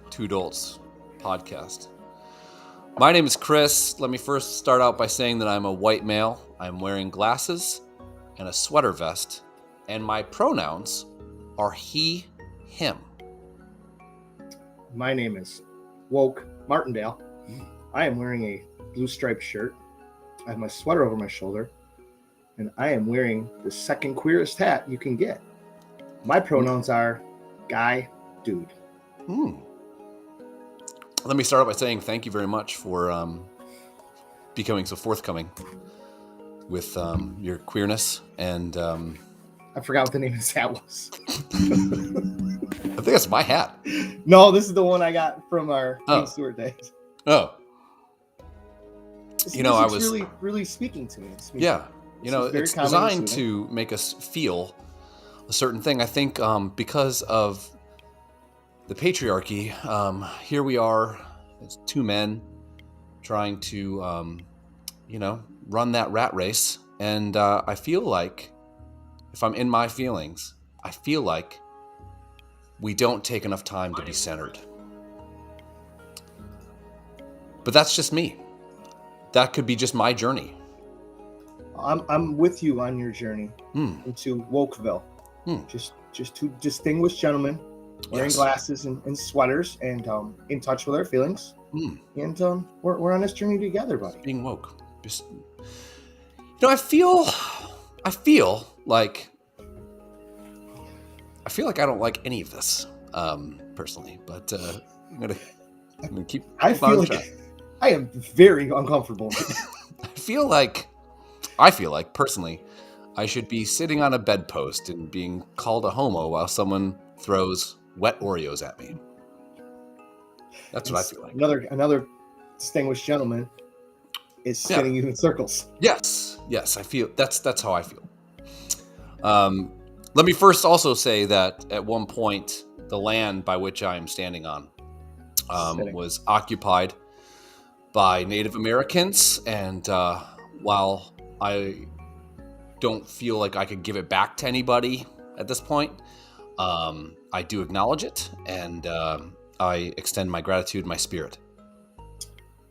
Dolts Podcast. My name is Chris. Let me first start out by saying that I'm a white male. I'm wearing glasses and a sweater vest, and my pronouns are he, him. My name is Woke Martindale. I am wearing a blue striped shirt. I have my sweater over my shoulder, and I am wearing the second queerest hat you can get. My pronouns are guy, dude. Let me start out by saying thank you very much for becoming so forthcoming with your queerness. And I forgot what the name of this hat was. I think that's my hat. No, this is the one I got from our Stewart days. Oh. This I was really speaking to me. Yeah. It's designed to make us feel a certain thing. I think because of the patriarchy, here we are as two men trying to, run that rat race. And I feel like, if I'm in my feelings, I feel like we don't take enough time to be centered. But that's just me. That could be just my journey. I'm with you on your journey into Wokeville. Just two distinguished gentlemen wearing glasses and sweaters and in touch with our feelings. And we're on this journey together, buddy. Being woke. I feel like I don't like any of this personally, but I'm gonna keep. I feel like I am very uncomfortable. I feel like personally, I should be sitting on a bedpost and being called a homo while someone throws wet Oreos at me. That's what I feel like. Another distinguished gentleman is spinning you in circles. Yes, I feel that's how I feel. Let me first also say that at one point, the land by which I am standing on was occupied by Native Americans, and while I don't feel like I could give it back to anybody at this point, I do acknowledge it, and I extend my gratitude, my spirit.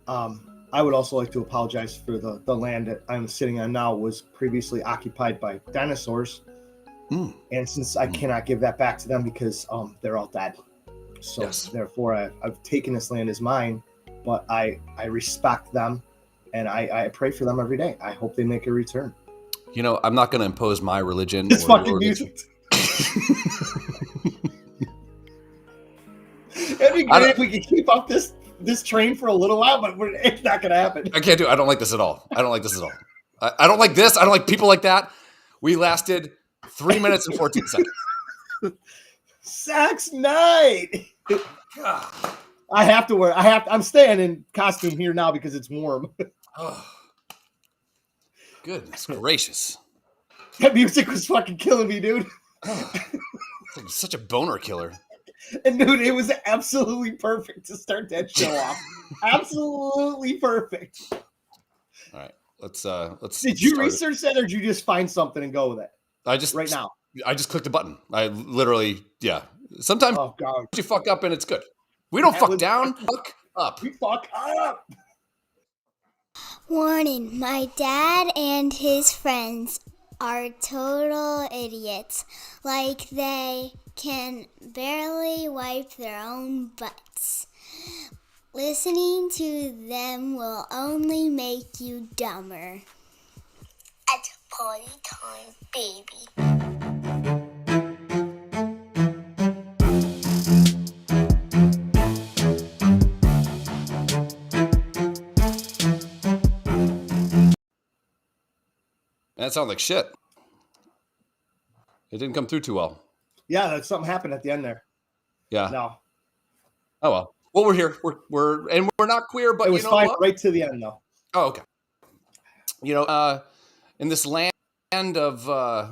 I would also like to apologize for the land that I'm sitting on now was previously occupied by dinosaurs. And since I cannot give that back to them because they're all dead. So therefore I've taken this land as mine, but I respect them and I pray for them every day. I hope they make a return. I'm not going to impose my religion. This fucking music. It'd be great if we could keep up this train for a little while, but it's not going to happen. I can't do it. I don't like this at all. I don't like this. I don't like people like that. We lasted 3 minutes and 14 seconds. Sex night. I'm staying in costume here now because it's warm. Oh, goodness gracious. That music was fucking killing me, dude. Such a boner killer. And dude, it was absolutely perfect to start that show off. Absolutely perfect. All right, let's. Did you research that, or did you just find something and go with it? I just clicked a button. I literally, Sometimes you fuck up and it's good. We don't fuck down. Fuck up. We fuck up. Warning: my dad and his friends are total idiots. Like they can barely wipe their own butts. Listening to them will only make you dumber. It's party time, baby. That sounds like shit. It didn't come through too well. Yeah, something happened at the end there. Yeah. No. Oh well. Well, we're here. We're not queer, but it was fine right to the end though. Oh, okay. In this land of I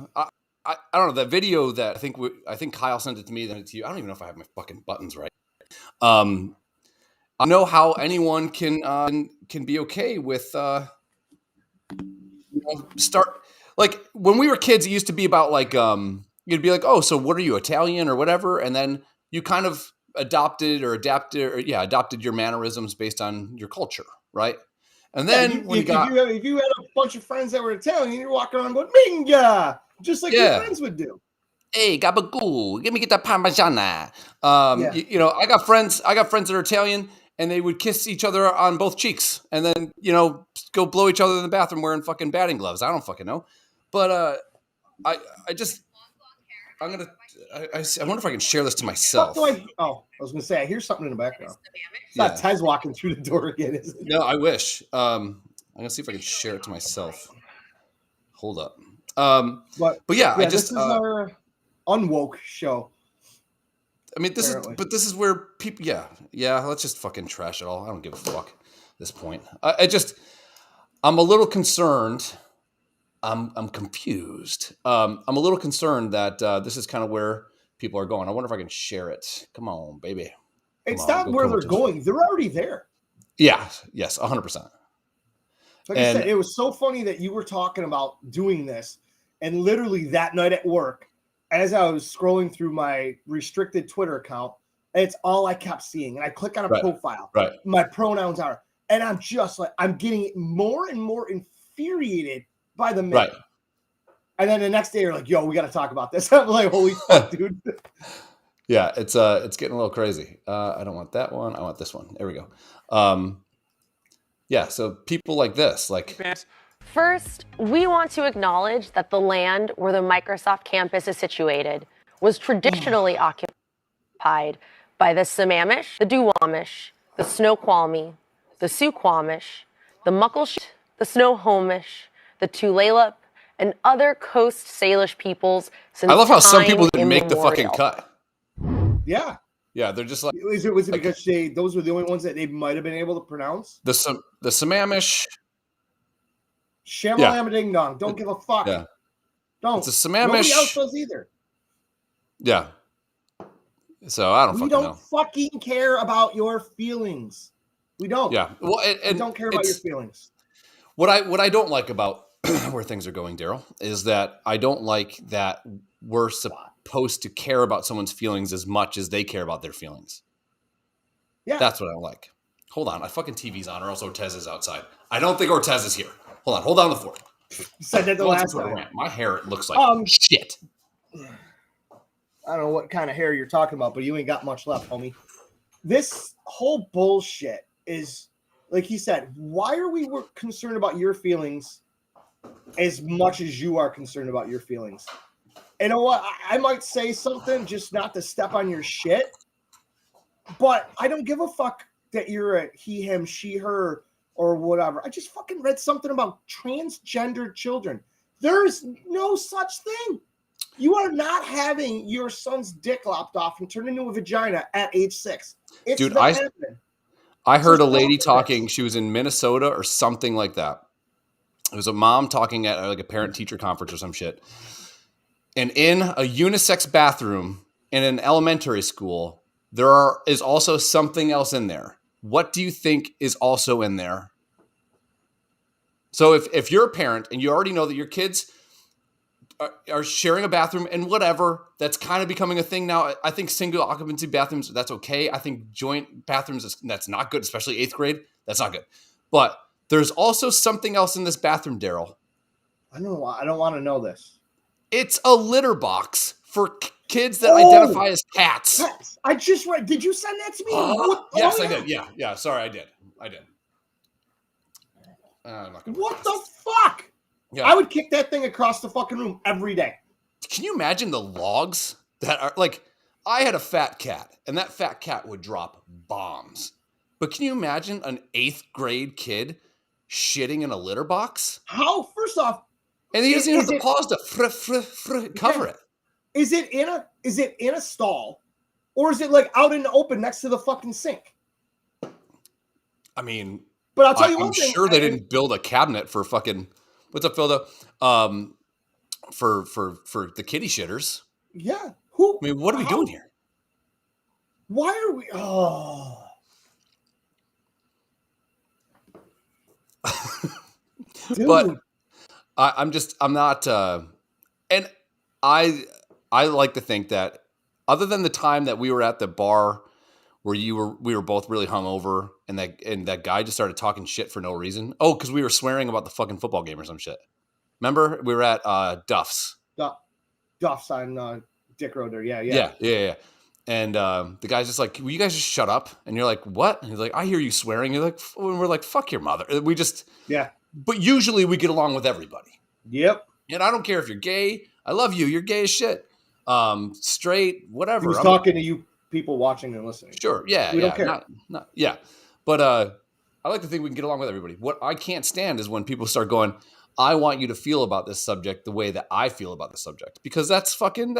don't know, that video that I think Kyle sent it to me, then it to you. I don't even know if I have my fucking buttons right. I know how anyone can be okay with start like when we were kids. It used to be about like you'd be like, oh, so what are you, Italian or whatever, and then you kind of adopted your mannerisms based on your culture, right? And then if you had a bunch of friends that were Italian, you're walking around going "Minga," just like your friends would do. Hey, gabagool, get the parmigiana. I got friends that are Italian, and they would kiss each other on both cheeks, and then go blow each other in the bathroom wearing fucking batting gloves. I don't fucking know, but I wonder if I can share this to myself. I was gonna say I hear something in the background. It's not Tez walking through the door again, is it? No, I wish. I'm gonna see if I can share it to myself. Hold up. But yeah, this is our unwoke show. I mean, this is where people. Yeah. Let's just fucking trash it all. I don't give a fuck at this point. I'm a little concerned. I'm confused. I'm a little concerned that this is kind of where people are going. I wonder if I can share it. Come on, baby. It's not where they're going. They're already there. Yeah. Yes. 100%. Like I said, it was so funny that you were talking about doing this, and literally that night at work, as I was scrolling through my restricted Twitter account, it's all I kept seeing. And I click on a profile. Right. My pronouns are, and I'm just like, I'm getting more and more infuriated by the minute. Right. And then the next day you're like, yo, we got to talk about this. I'm like, holy fuck, dude. Yeah, it's getting a little crazy. I don't want that one. I want this one. There we go. So people like this, like. First, we want to acknowledge that the land where the Microsoft campus is situated was traditionally occupied by the Sammamish, the Duwamish, the Snoqualmie, the Suquamish, the Muckleshoot, the Snohomish, the Tulalip, and other Coast Salish peoples since I love how some people didn't make the fucking cut. Yeah. Yeah, they're just like... Was it because those were the only ones that they might have been able to pronounce? The Sammamish... Shamalama ding dong. Don't give a fuck. Yeah. Don't. It's a Sammamish... Nobody else does either. Yeah. So I don't fucking know. We don't fucking care about your feelings. We don't. Yeah. Well, we don't care about your feelings. What I don't like about where things are going, Daryl, is that I don't like that we're supposed to care about someone's feelings as much as they care about their feelings. Yeah. That's what I don't like. Hold on. My fucking TV's on, or else Ortez is outside. I don't think Ortez is here. Hold on. Hold down the fort. You said that the last time. My hair looks like shit. I don't know what kind of hair you're talking about, but you ain't got much left, homie. This whole bullshit is, like he said, why are we concerned about your feelings as much as you are concerned about your feelings? You know what? I might say something just not to step on your shit, but I don't give a fuck that you're a he, him, she, her, or whatever. I just fucking read something about transgender children. There's no such thing. You are not having your son's dick lopped off and turned into a vagina at age 6. It's Dude, I heard a lady talking. She was in Minnesota or something like that. It was a mom talking at like a parent-teacher conference or some shit. And in a unisex bathroom in an elementary school, is also something else in there. What do you think is also in there? So if you're a parent and you already know that your kids are sharing a bathroom and whatever, that's kind of becoming a thing now. I think single occupancy bathrooms, that's okay. I think joint bathrooms, that's not good, especially 8th grade. That's not good. But there's also something else in this bathroom, Daryl. I don't want to know this. It's a litter box for kids that identify as cats. Cats. I just read. Did you send that to me? Yes, I did. Yeah. Sorry, I did. What the fuck? Yeah. I would kick that thing across the fucking room every day. Can you imagine the logs that are like, I had a fat cat and that fat cat would drop bombs. But can you imagine an 8th grade kid shitting in a litter box? How? First off, and he doesn't even have the paws to cover it. Is it in a stall, or is it like out in the open next to the fucking sink? I mean, but I'll tell you one thing. I'm sure they didn't build a cabinet for fucking. What's up, Phil? For the kitty shitters. Yeah. I mean, what are we doing here? Why are we? Oh. But I'm not. And I like to think that other than the time that we were at the bar where we were both really hungover, and that guy just started talking shit for no reason? Oh, because we were swearing about the fucking football game or some shit. Remember? We were at Duff's. Duff's on Dick Road there. Yeah. And the guy's just like, will you guys just shut up? And you're like, what? And he's like, I hear you swearing. You're like, and we're like, fuck your mother. We just, But usually we get along with everybody. Yep. And I don't care if you're gay. I love you. You're gay as shit. Straight, whatever. He was talking to you people watching and listening. Sure. Yeah. We don't care. But I like to think we can get along with everybody. What I can't stand is when people start going, I want you to feel about this subject the way that I feel about the subject, because that's getting a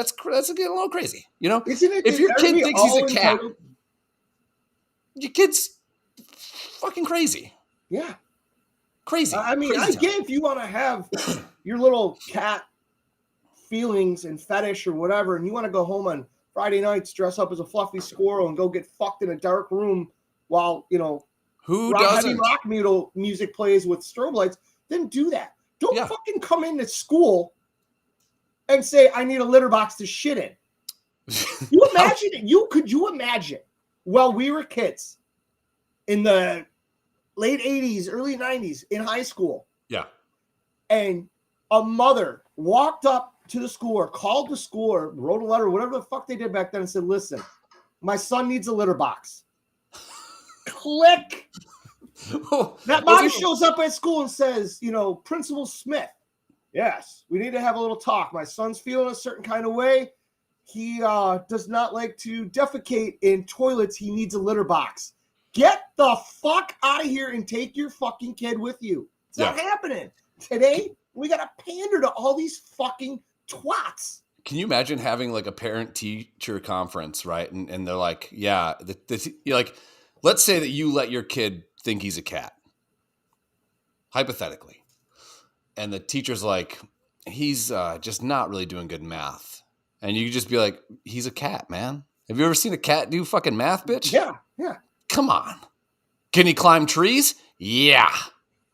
little crazy, you know? Isn't it? If your kid thinks he's a cat, your kid's fucking crazy. Yeah. Crazy. I mean, crazy I get if you want to have your little cat feelings and fetish or whatever, and you want to go home on Friday nights, dress up as a fluffy squirrel and go get fucked in a dark room while, heavy rock music plays with strobe lights, then do that. Don't fucking come into school and say, I need a litter box to shit in. You imagine it? Could you imagine while we were kids in the late 80s, early 90s in high school? Yeah. And a mother walked up to the school or called the school or wrote a letter, whatever the fuck they did back then, and said, listen, my son needs a litter box. Click. That mom shows up at school and says, Principal Smith, yes, we need to have a little talk. My son's feeling a certain kind of way. He does not like to defecate in toilets. He needs a litter box. Get the fuck out of here and take your fucking kid with you. It's not happening. Today, we got to pander to all these fucking twats. Can you imagine having like a parent-teacher conference, right? And they're like, you're like, let's say that you let your kid think he's a cat, hypothetically. And the teacher's like, he's just not really doing good math. And you just be like, he's a cat, man. Have you ever seen a cat do fucking math, bitch? Yeah. Come on. Can he climb trees? Yeah.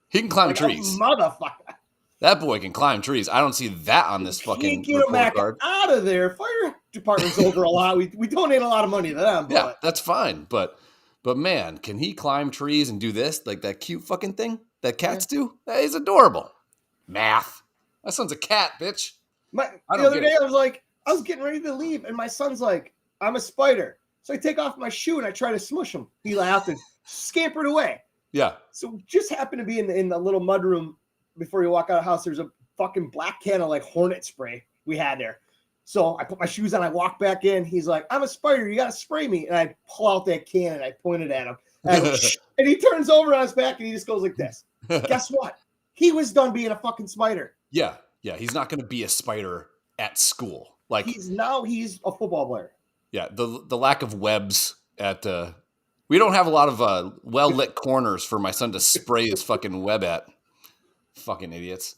He can climb trees. Motherfucker. That boy can climb trees. I don't see that on this fucking report card. Out of there. Fire department's over a lot. We donate a lot of money to them. But. Yeah, that's fine. But man, can he climb trees and do this? Like that cute fucking thing that cats do? That is adorable. Math. My son's a cat, bitch. The other day, I was getting ready to leave, and my son's like, I'm a spider. So I take off my shoe, and I try to smush him. He laughed and scampered away. Yeah. So just happened to be in the little mudroom before you walk out of the house. There's a fucking black can of Hornet spray we had there. So I put my shoes on, I walk back in. He's like, I'm a spider. You got to spray me. And I pull out that can and I point it at him. And he turns over on his back and he just goes like this. Guess what? He was done being a fucking spider. Yeah. Yeah. He's not going to be a spider at school. Like he's a football player. Yeah. The lack of webs at, we don't have a lot of well-lit corners for my son to spray his fucking web at. Fucking idiots.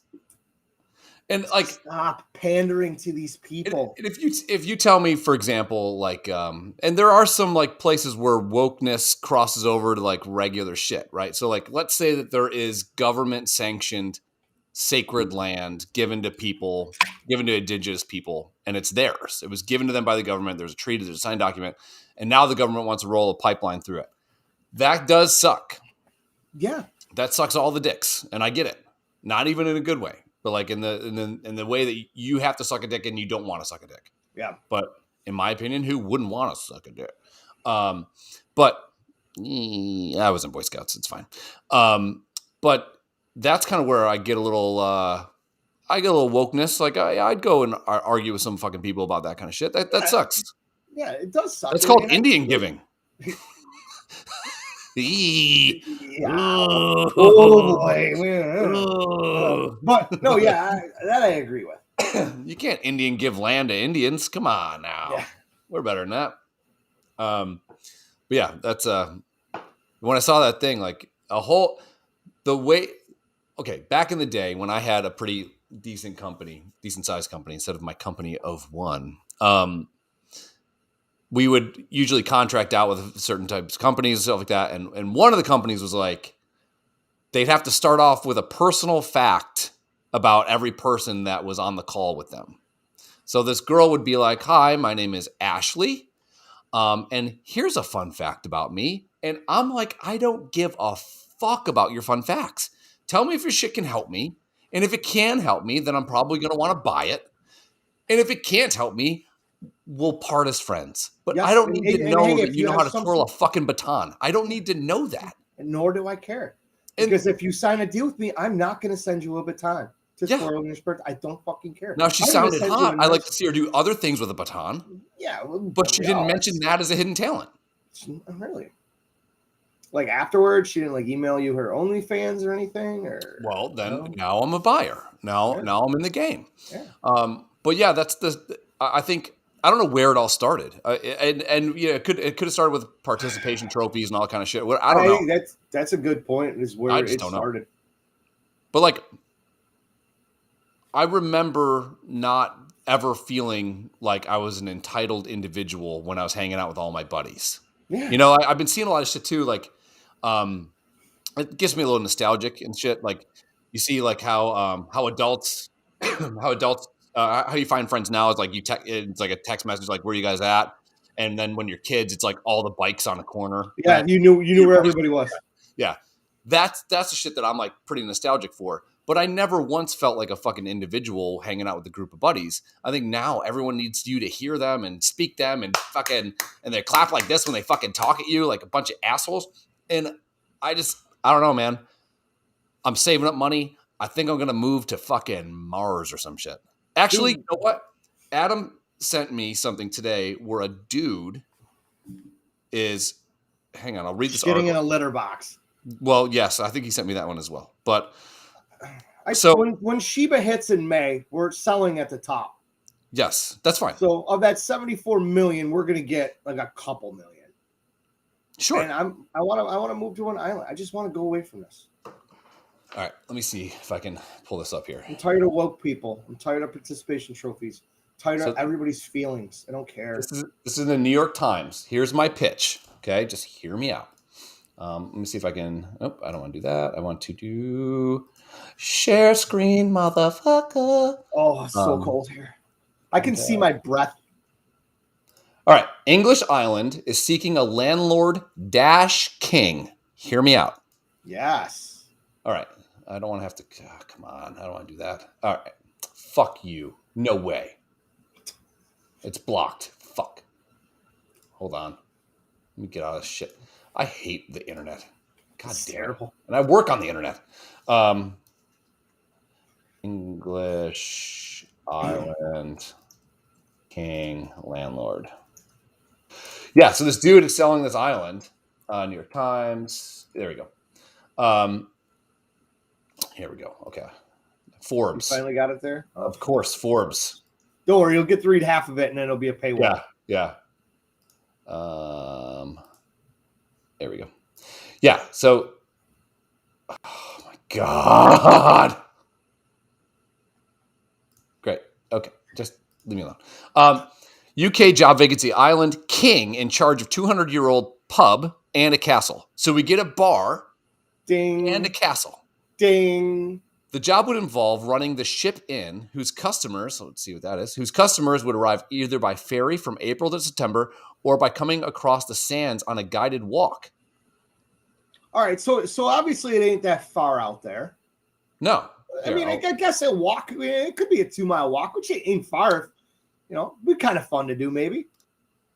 And stop pandering to these people. And if you tell me, for example, and there are some places where wokeness crosses over to regular shit, right? So let's say that there is government sanctioned sacred land given to indigenous people, and it's theirs. It was given to them by the government. There's a treaty, there's a signed document, and now the government wants to roll a pipeline through it. That does suck. Yeah, that sucks all the dicks, and I get it. Not even in a good way. But in the way that you have to suck a dick and you don't want to suck a dick. Yeah. But in my opinion, who wouldn't want to suck a dick? But I was in Boy Scouts. It's fine. But that's kind of where I get a little wokeness. I'd go and argue with some fucking people about that kind of shit. That sucks. Yeah, it does suck. That's called Indian giving. Oh boy. But no, that I agree with. You can't Indian give land to Indians. Come on now. Yeah. We're better than that. But yeah, that's when I saw that thing, back in the day when I had a pretty decent sized company instead of my company of one, we would usually contract out with certain types of companies and stuff like that. And one of the companies was they'd have to start off with a personal fact about every person that was on the call with them. So this girl would be like, hi, my name is Ashley. And here's a fun fact about me. And I'm like, I don't give a fuck about your fun facts. Tell me if your shit can help me. And if it can help me, then I'm probably going to want to buy it. And if it can't help me, we'll part as friends. But I don't need to know that you know how to twirl a fucking baton. I don't need to know that. Nor do I care. Because if you sign a deal with me, I'm not going to send you a baton to twirl in your spurt. I don't fucking care. Now, she sounded hot. I like to see her do other things with a baton. Yeah. But she didn't mention that as a hidden talent. Really? Like afterwards, she didn't like email you her OnlyFans or anything? Well, then now I'm a buyer. Now I'm in the game. Yeah. But yeah, that's I think, I don't know where it all started. And yeah, it could have started with participation trophies and all that kind of shit. I don't know. That's a good point, is where it started. But like, I remember not ever feeling like I was an entitled individual when I was hanging out with all my buddies. Yeah. You know, I've been seeing a lot of shit too. Like, it gets me a little nostalgic and shit. Like, you see like how adults, how you find friends now is like it's like a text message like, where you guys at? And then when you're kids, it's like all the bikes on a corner. Yeah, you knew where everybody was. Yeah, that's the shit that I'm like pretty nostalgic for. But I never once felt like a fucking individual hanging out with a group of buddies. I think now everyone needs you to hear them and speak them and fucking, and they clap like this when they fucking talk at you like a bunch of assholes. And I don't know, man. I'm saving up money. I think I'm gonna move to fucking Mars or some shit. Actually, you know what? Adam sent me something today where a dude is, hang on, I'll read this article. Getting in a litter box. Well, yes, I think he sent me that one as well. But when Sheba hits in May, we're selling at the top. Yes, that's fine. So of that 74 million, we're gonna get like a couple million. Sure. And I want to move to an island. I just want to go away from this. All right, let me see if I can pull this up here. I'm tired of woke people. I'm tired of participation trophies. I'm tired of everybody's feelings. I don't care. This is the New York Times. Here's my pitch. Okay, just hear me out. Let me see if I can. Nope, I don't want to do that. I want to do share screen, motherfucker. Oh, it's so cold here. I can see my breath. All right, English Island is seeking a landlord dash king. Hear me out. Yes. All right. I don't want to have to. Oh, come on. I don't want to do that. All right. Fuck you. No way. It's blocked. Fuck. Hold on. Let me get out of this shit. I hate the internet. God damn. Terrible. And I work on the internet. English Island King Landlord. Yeah. So this dude is selling this island. New York Times. There we go. Here we go. Okay. Forbes. You finally got it there? Of course, Forbes. Don't worry, you'll get to read half of it and then it'll be a paywall. Yeah. There we go. Yeah, so oh my God. Great. Okay. Just leave me alone. UK job vacancy, island king in charge of 200-year-old pub and a castle. So we get a bar. Ding. And a castle. Ding. The job would involve running the ship inn, whose customers, let's see what that is, whose customers would arrive either by ferry from April to September or by coming across the sands on a guided walk. All right, so obviously it ain't that far out there. No. I mean, I guess a walk, it could be a 2-mile walk, which ain't far. You know, be kind of fun to do, maybe.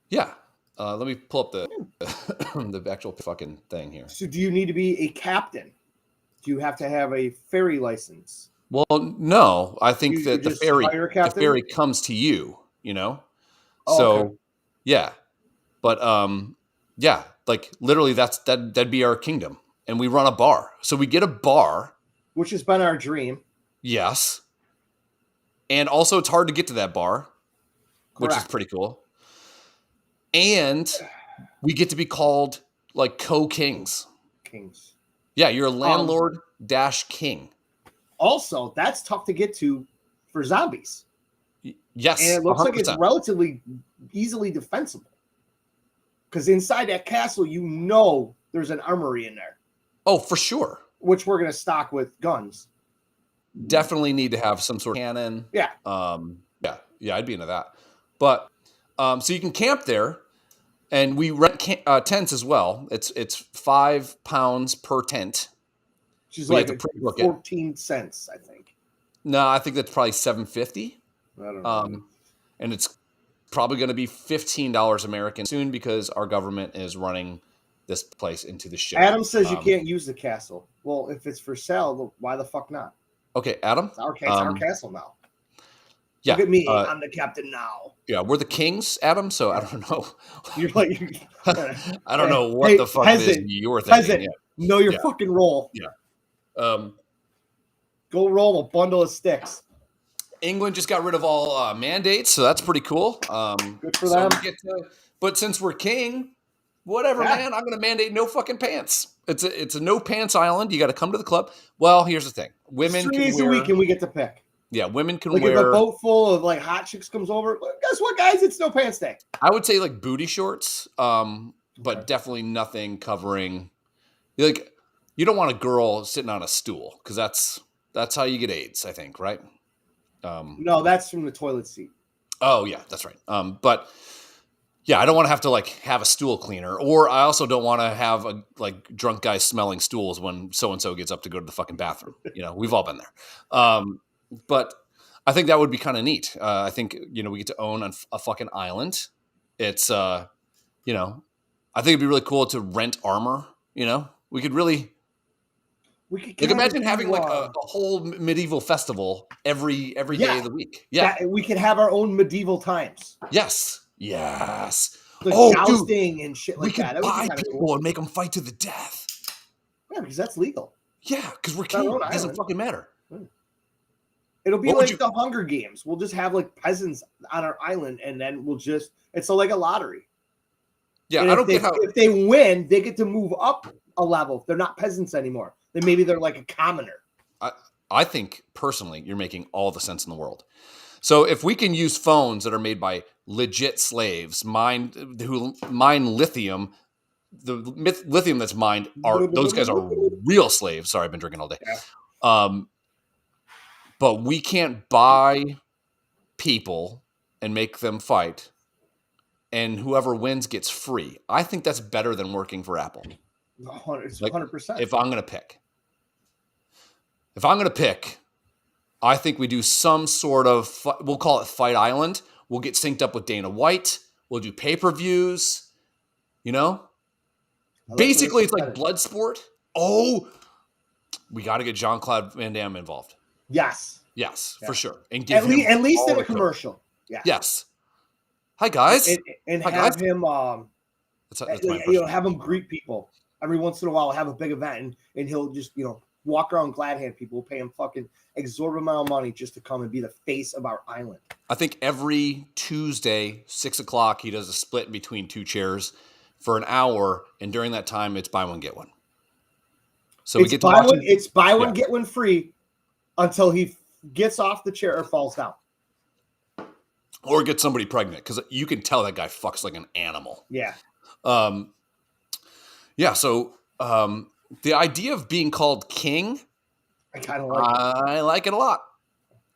Yeah. Let me pull up the actual fucking thing here. So do you need to be a captain? Do you have to have a ferry license? Well, no. I think that the ferry comes to you, you know? Oh, so, okay. Yeah. But, yeah, like literally that'd be our kingdom. And we run a bar. So we get a bar. Which has been our dream. Yes. And also it's hard to get to that bar, Correct. Which is pretty cool. And we get to be called like co-kings. Kings. Yeah, you're a landlord dash king. Also, that's tough to get to for zombies. Yes. And it looks 100%. like it's relatively easily defensible. Because inside that castle, you know there's an armory in there. Oh, for sure. Which we're going to stock with guns. Definitely need to have some sort of cannon. Yeah. Yeah, I'd be into that. But so you can camp there. And we rent tents as well. It's £5 per tent. Which is like 14 cents, I think. No, I think that's probably $7.50. I don't know. And it's probably going to be $15 American soon because our government is running this place into the shit. Adam says you can't use the castle. Well, if it's for sale, why the fuck not? Okay, Adam. It's our castle now. Yeah, look at me. I'm the captain now. Yeah, we're the kings, Adam. So I don't know. You're like, I don't know what the fuck it is you're thinking. Yeah. Know your fucking role. Yeah. Go roll a bundle of sticks. England just got rid of all mandates, so that's pretty cool. Good for them. But since we're king, whatever, man. I'm going to mandate no fucking pants. It's a no pants island. You got to come to the club. Well, here's the thing: women 3 days a week, and we get to pick. Yeah, women can wear. If a boat full of like hot chicks comes over, guess what, guys? It's no pants day. I would say like booty shorts, but definitely nothing covering. Like, you don't want a girl sitting on a stool because that's how you get AIDS, I think, right? No, that's from the toilet seat. Oh yeah, that's right. But yeah, I don't want to have to like have a stool cleaner, or I also don't want to have a like drunk guy smelling stools when so and so gets up to go to the fucking bathroom. We've all been there. But I think that would be kind of neat. I think we get to own a fucking island. It's I think it'd be really cool to rent armor. We could really. We could imagine having like a whole medieval festival every day of the week. Yeah, we could have our own medieval times. Yes. The jousting and shit like that. We could buy people and make them fight to the death. Yeah, because that's legal. Yeah, because we're king. It doesn't fucking matter. It'll be like the Hunger Games. We'll just have like peasants on our island, and then it's like a lottery. Yeah, I don't get how if they win, they get to move up a level. They're not peasants anymore. Then maybe they're like a commoner. I think personally, you're making all the sense in the world. So if we can use phones that are made by legit slaves, who mine lithium, the lithium that's mined those guys are real slaves. Sorry, I've been drinking all day. Yeah. But we can't buy people and make them fight, and whoever wins gets free. I think that's better than working for Apple. 100%. If I'm going to pick, I think we do some sort of, we'll call it Fight Island. We'll get synced up with Dana White. We'll do pay-per-views, Basically, it's like blood sport. Oh, we got to get Jean-Claude Van Damme involved. Yes, for sure. And at least in a commercial. Yeah. Yes. Hi, guys. And Hi, have guys. him, that's have him greet people. Every once in a while, have a big event, and he'll just, walk around glad hand people. We'll pay him fucking exorbitant amount of money just to come and be the face of our island. I think every Tuesday, 6:00, he does a split between two chairs for an hour, and during that time, it's buy one get one. So we get to watch. It's buy one get one free until he gets off the chair or falls down, or get somebody pregnant, because you can tell that guy fucks like an animal. Yeah. Yeah. So the idea of being called king, I kind of like. I like it a lot.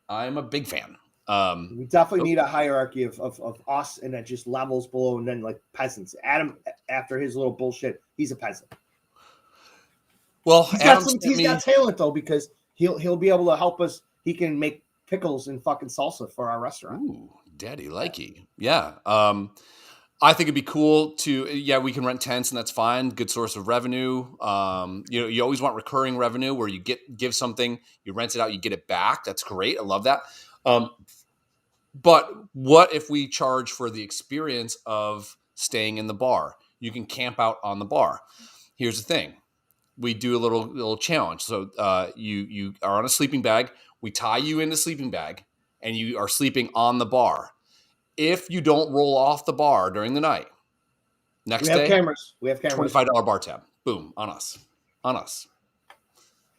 I'm a big fan. We definitely need a hierarchy of us, and then just levels below, and then like peasants. Adam, after his little bullshit, he's a peasant. Well, he's got talent though, because he'll be able to help us. He can make pickles and fucking salsa for our restaurant. Ooh, daddy likey. Yeah. I think it'd be cool to, we can rent tents and that's fine. Good source of revenue. You always want recurring revenue where you give something, you rent it out, you get it back. That's great. I love that. But what if we charge for the experience of staying in the bar? You can camp out on the bar. Here's the thing. We do a little challenge. So you are on a sleeping bag. We tie you in the sleeping bag and you are sleeping on the bar. If you don't roll off the bar during the night, next day, we have cameras. $25 bar tab. Boom, on us.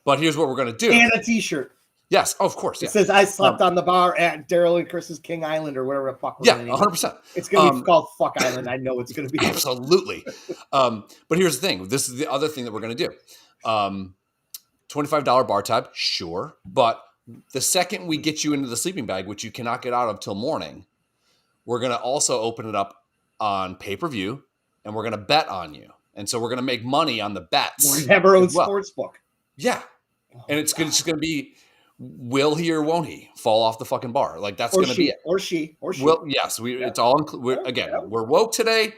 But here's what we're going to do. And a t-shirt. Yes, of course. It says, I slept on the bar at Daryl and Chris's King Island or whatever the fuck. 100%. It's going to be called Fuck Island. I know it's going to be. Absolutely. But here's the thing. This is the other thing that we're going to do. $25 bar tab, sure. But the second we get you into the sleeping bag, which you cannot get out of till morning, we're going to also open it up on pay-per-view. and we're going to bet on you. And so we're going to make money on the bets. We're going to have our own sports book. Yeah. And it's just going to be, will he or won't he fall off the fucking bar? Like, that's going to be it. Or she. Well, yes. It's all, we're woke today.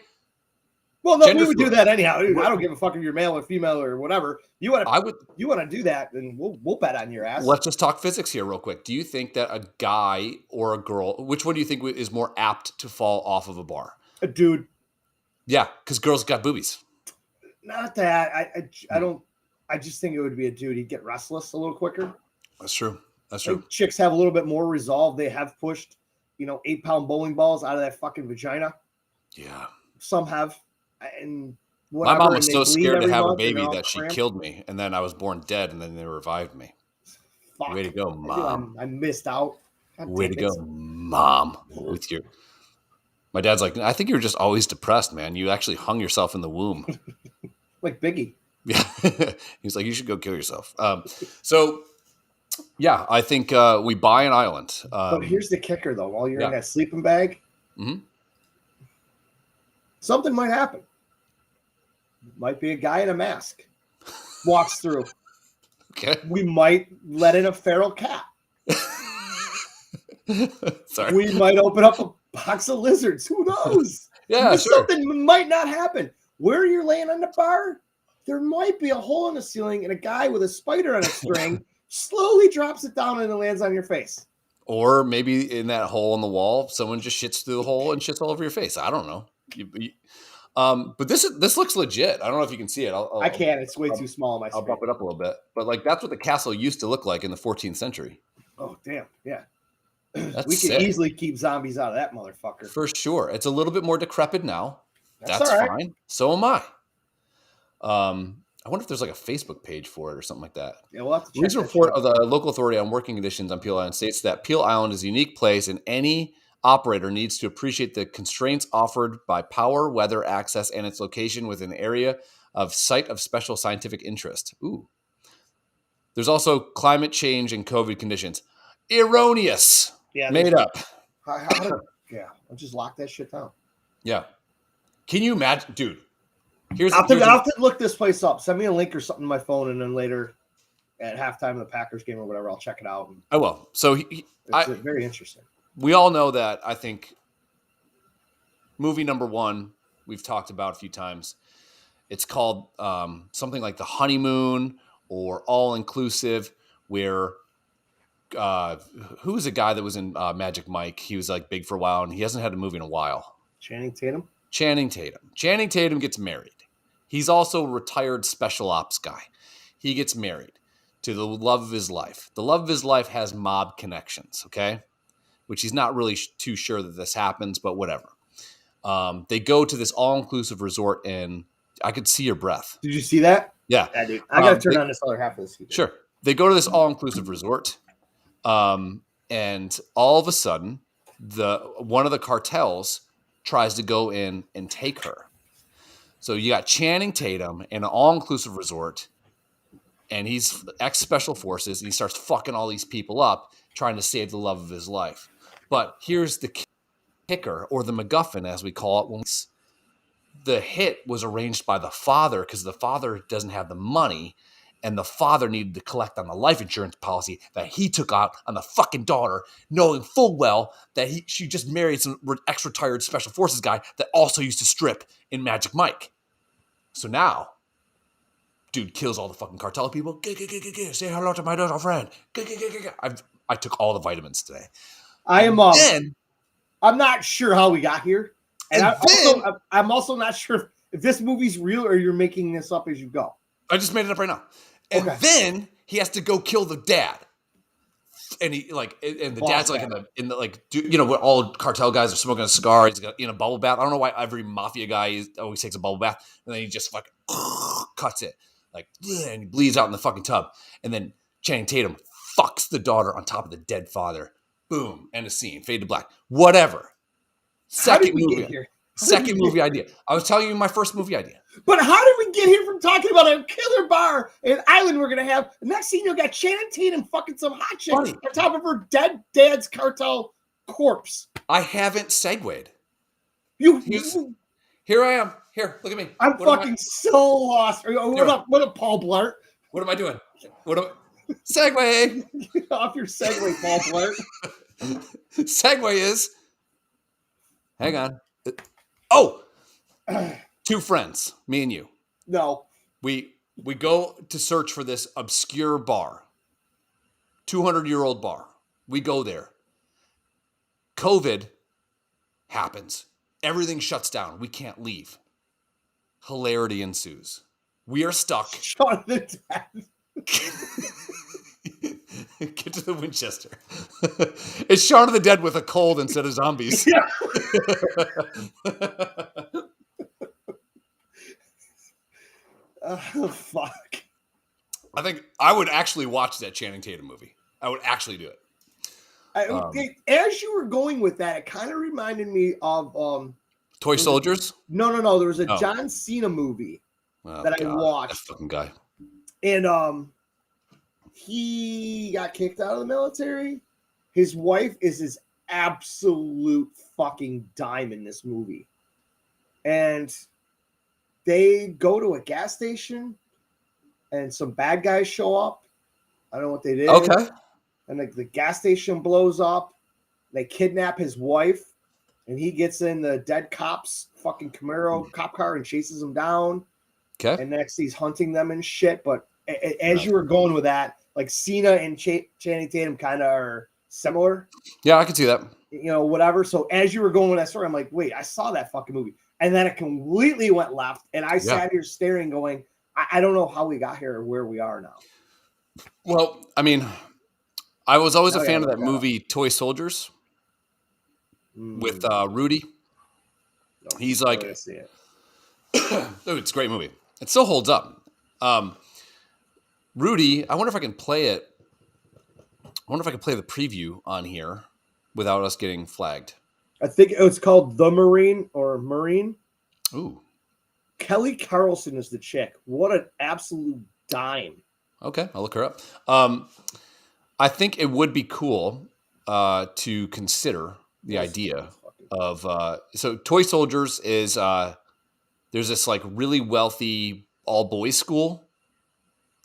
Well, no, we would do that anyhow. I don't give a fuck if you're male or female or whatever. You want to do that, then we'll bet on your ass. Let's just talk physics here real quick. Do you think that a guy or a girl, which one do you think is more apt to fall off of a bar? A dude. Yeah, because girls got boobies. Not that. I don't. I just think it would be a dude. He'd get restless a little quicker. That's true. That's true. Chicks have a little bit more resolve. They have pushed, 8-pound bowling balls out of that fucking vagina. Yeah. Some have. And my mom was so scared to have a baby that she killed me, and then I was born dead, and then they revived me. Fuck. Way to go, Mom! I missed out. Way to go, Mom! With your, my dad's like, I think you were just always depressed, man. You actually hung yourself in the womb, like Biggie. Yeah, he's like, you should go kill yourself. So, yeah, I think we buy an island. But here's the kicker, though. While you're in that sleeping bag, something might happen. Might be a guy in a mask walks through. Okay. We might let in a feral cat. Sorry. We might open up a box of lizards. Who knows? Yeah, sure. Something might not happen. Where you're laying on the bar, there might be a hole in the ceiling and a guy with a spider on a string slowly drops it down and it lands on your face. Or maybe in that hole in the wall, someone just shits through the hole and shits all over your face. I don't know. But this looks legit. I don't know if you can see it. I can't. It's way too small on my screen. I'll bump it up a little bit. But like that's what the castle used to look like in the 14th century. Oh, damn. Yeah. That's we sick. can easily keep zombies out of that motherfucker. For sure. It's a little bit more decrepit now. That's all right. fine. So am I. I wonder if there's like a Facebook page for it or something like that. Yeah, we'll have to check. Recent report of the local authority on working conditions on Peel Island states that Peel Island is a unique place and any operator needs to appreciate the constraints offered by power, weather, access, and its location within an area of site of special scientific interest. Ooh. There's also climate change and COVID conditions. Erroneous. Yeah, made up. Yeah, I'll just lock that shit down. Yeah. Can you imagine, dude? I'll have to look this place up. Send me a link or something to my phone, and then later at halftime of the Packers game or whatever, I'll check it out. I will. So it's very interesting. We all know that. I think movie number one we've talked about a few times. It's called something like The Honeymoon or All Inclusive, where who was a guy that was in Magic Mike? He was like big for a while, and he hasn't had a movie in a while. Channing Tatum. Channing Tatum gets married. He's also a retired special ops guy. He gets married to the love of his life. The love of his life has mob connections, okay? Which he's not really too sure that this happens, but whatever. They go to this all-inclusive resort in, I could see your breath. Did you see that? Yeah. Dude. I got to turn on this other half of this. Sure. They go to this all-inclusive resort, and all of a sudden, one of the cartels tries to go in and take her. So you got Channing Tatum in an all-inclusive resort, and he's ex-special forces, and he starts fucking all these people up, trying to save the love of his life. But here's the kicker, or the MacGuffin, as we call it. The hit was arranged by the father because the father doesn't have the money, and the father needed to collect on the life insurance policy that he took out on the fucking daughter, knowing full well that she just married some ex-retired special forces guy that also used to strip in Magic Mike. So now, dude kills all the fucking cartel people. Say hello to my little friend. I took all the vitamins today. I'm not sure how we got here. And I'm also not sure if this movie's real or you're making this up as you go. I just made it up right now. And then he has to go kill the dad. And the dad's like in the like, you know, what all cartel guys are smoking a cigar. He's got in a bubble bath. I don't know why every mafia guy always takes a bubble bath, and then he just fucking cuts it, like, and he bleeds out in the fucking tub. And then Channing Tatum fucks the daughter on top of the dead father. Boom, end of scene. Fade to black. Whatever. Second movie idea. I was telling you my first movie idea. But how did we get here from talking about a killer bar and island we're going to have? The next scene, you got Channing Tatum fucking some hot chick on top of her dead dad's cartel corpse. I haven't segued. Here I am. Here, look at me. I'm fucking so lost. What up, Paul Blart? What am I doing? Segway. Get off your Segway, Paul Blart. Segway is. Hang on. Oh, two friends, me and you. No. We go to search for this obscure bar, 200-year-old bar. We go there. COVID happens. Everything shuts down. We can't leave. Hilarity ensues. We are stuck. Shaun of the Dead. Get to the Winchester. It's Shaun of the Dead with a cold instead of zombies. Yeah. Oh, fuck. I think I would actually watch that Channing Tatum movie. I would actually do it. As you were going with that, it kind of reminded me of Toy Soldiers? No. There was a John Cena movie that I watched. That fucking guy. And he got kicked out of the military. His wife is his absolute fucking dime in this movie. And they go to a gas station and some bad guys show up. I don't know what they did. Okay. And the gas station blows up. They kidnap his wife. And he gets in the dead cop's fucking Camaro cop car and chases them down. Okay. And next he's hunting them and shit. But as you were going with that, like Cena and Channing Tatum kind of are similar. Yeah, I can see that. You know, whatever. So as you were going with that story, I'm like, wait, I saw that fucking movie. And then it completely went left. And I sat here staring going, I don't know how we got here or where we are now. Well, I mean, I was always a fan of that movie Toy Soldiers with Rudy. He's like, dude, it's a great movie. It still holds up. Rudy, I wonder if I can play it. I wonder if I can play the preview on here without us getting flagged. I think it's called The Marine or Marine. Ooh. Kelly Carlson is the chick. What an absolute dime. Okay, I'll look her up. I think it would be cool to consider the idea of so Toy Soldiers is there's this like really wealthy all boys school,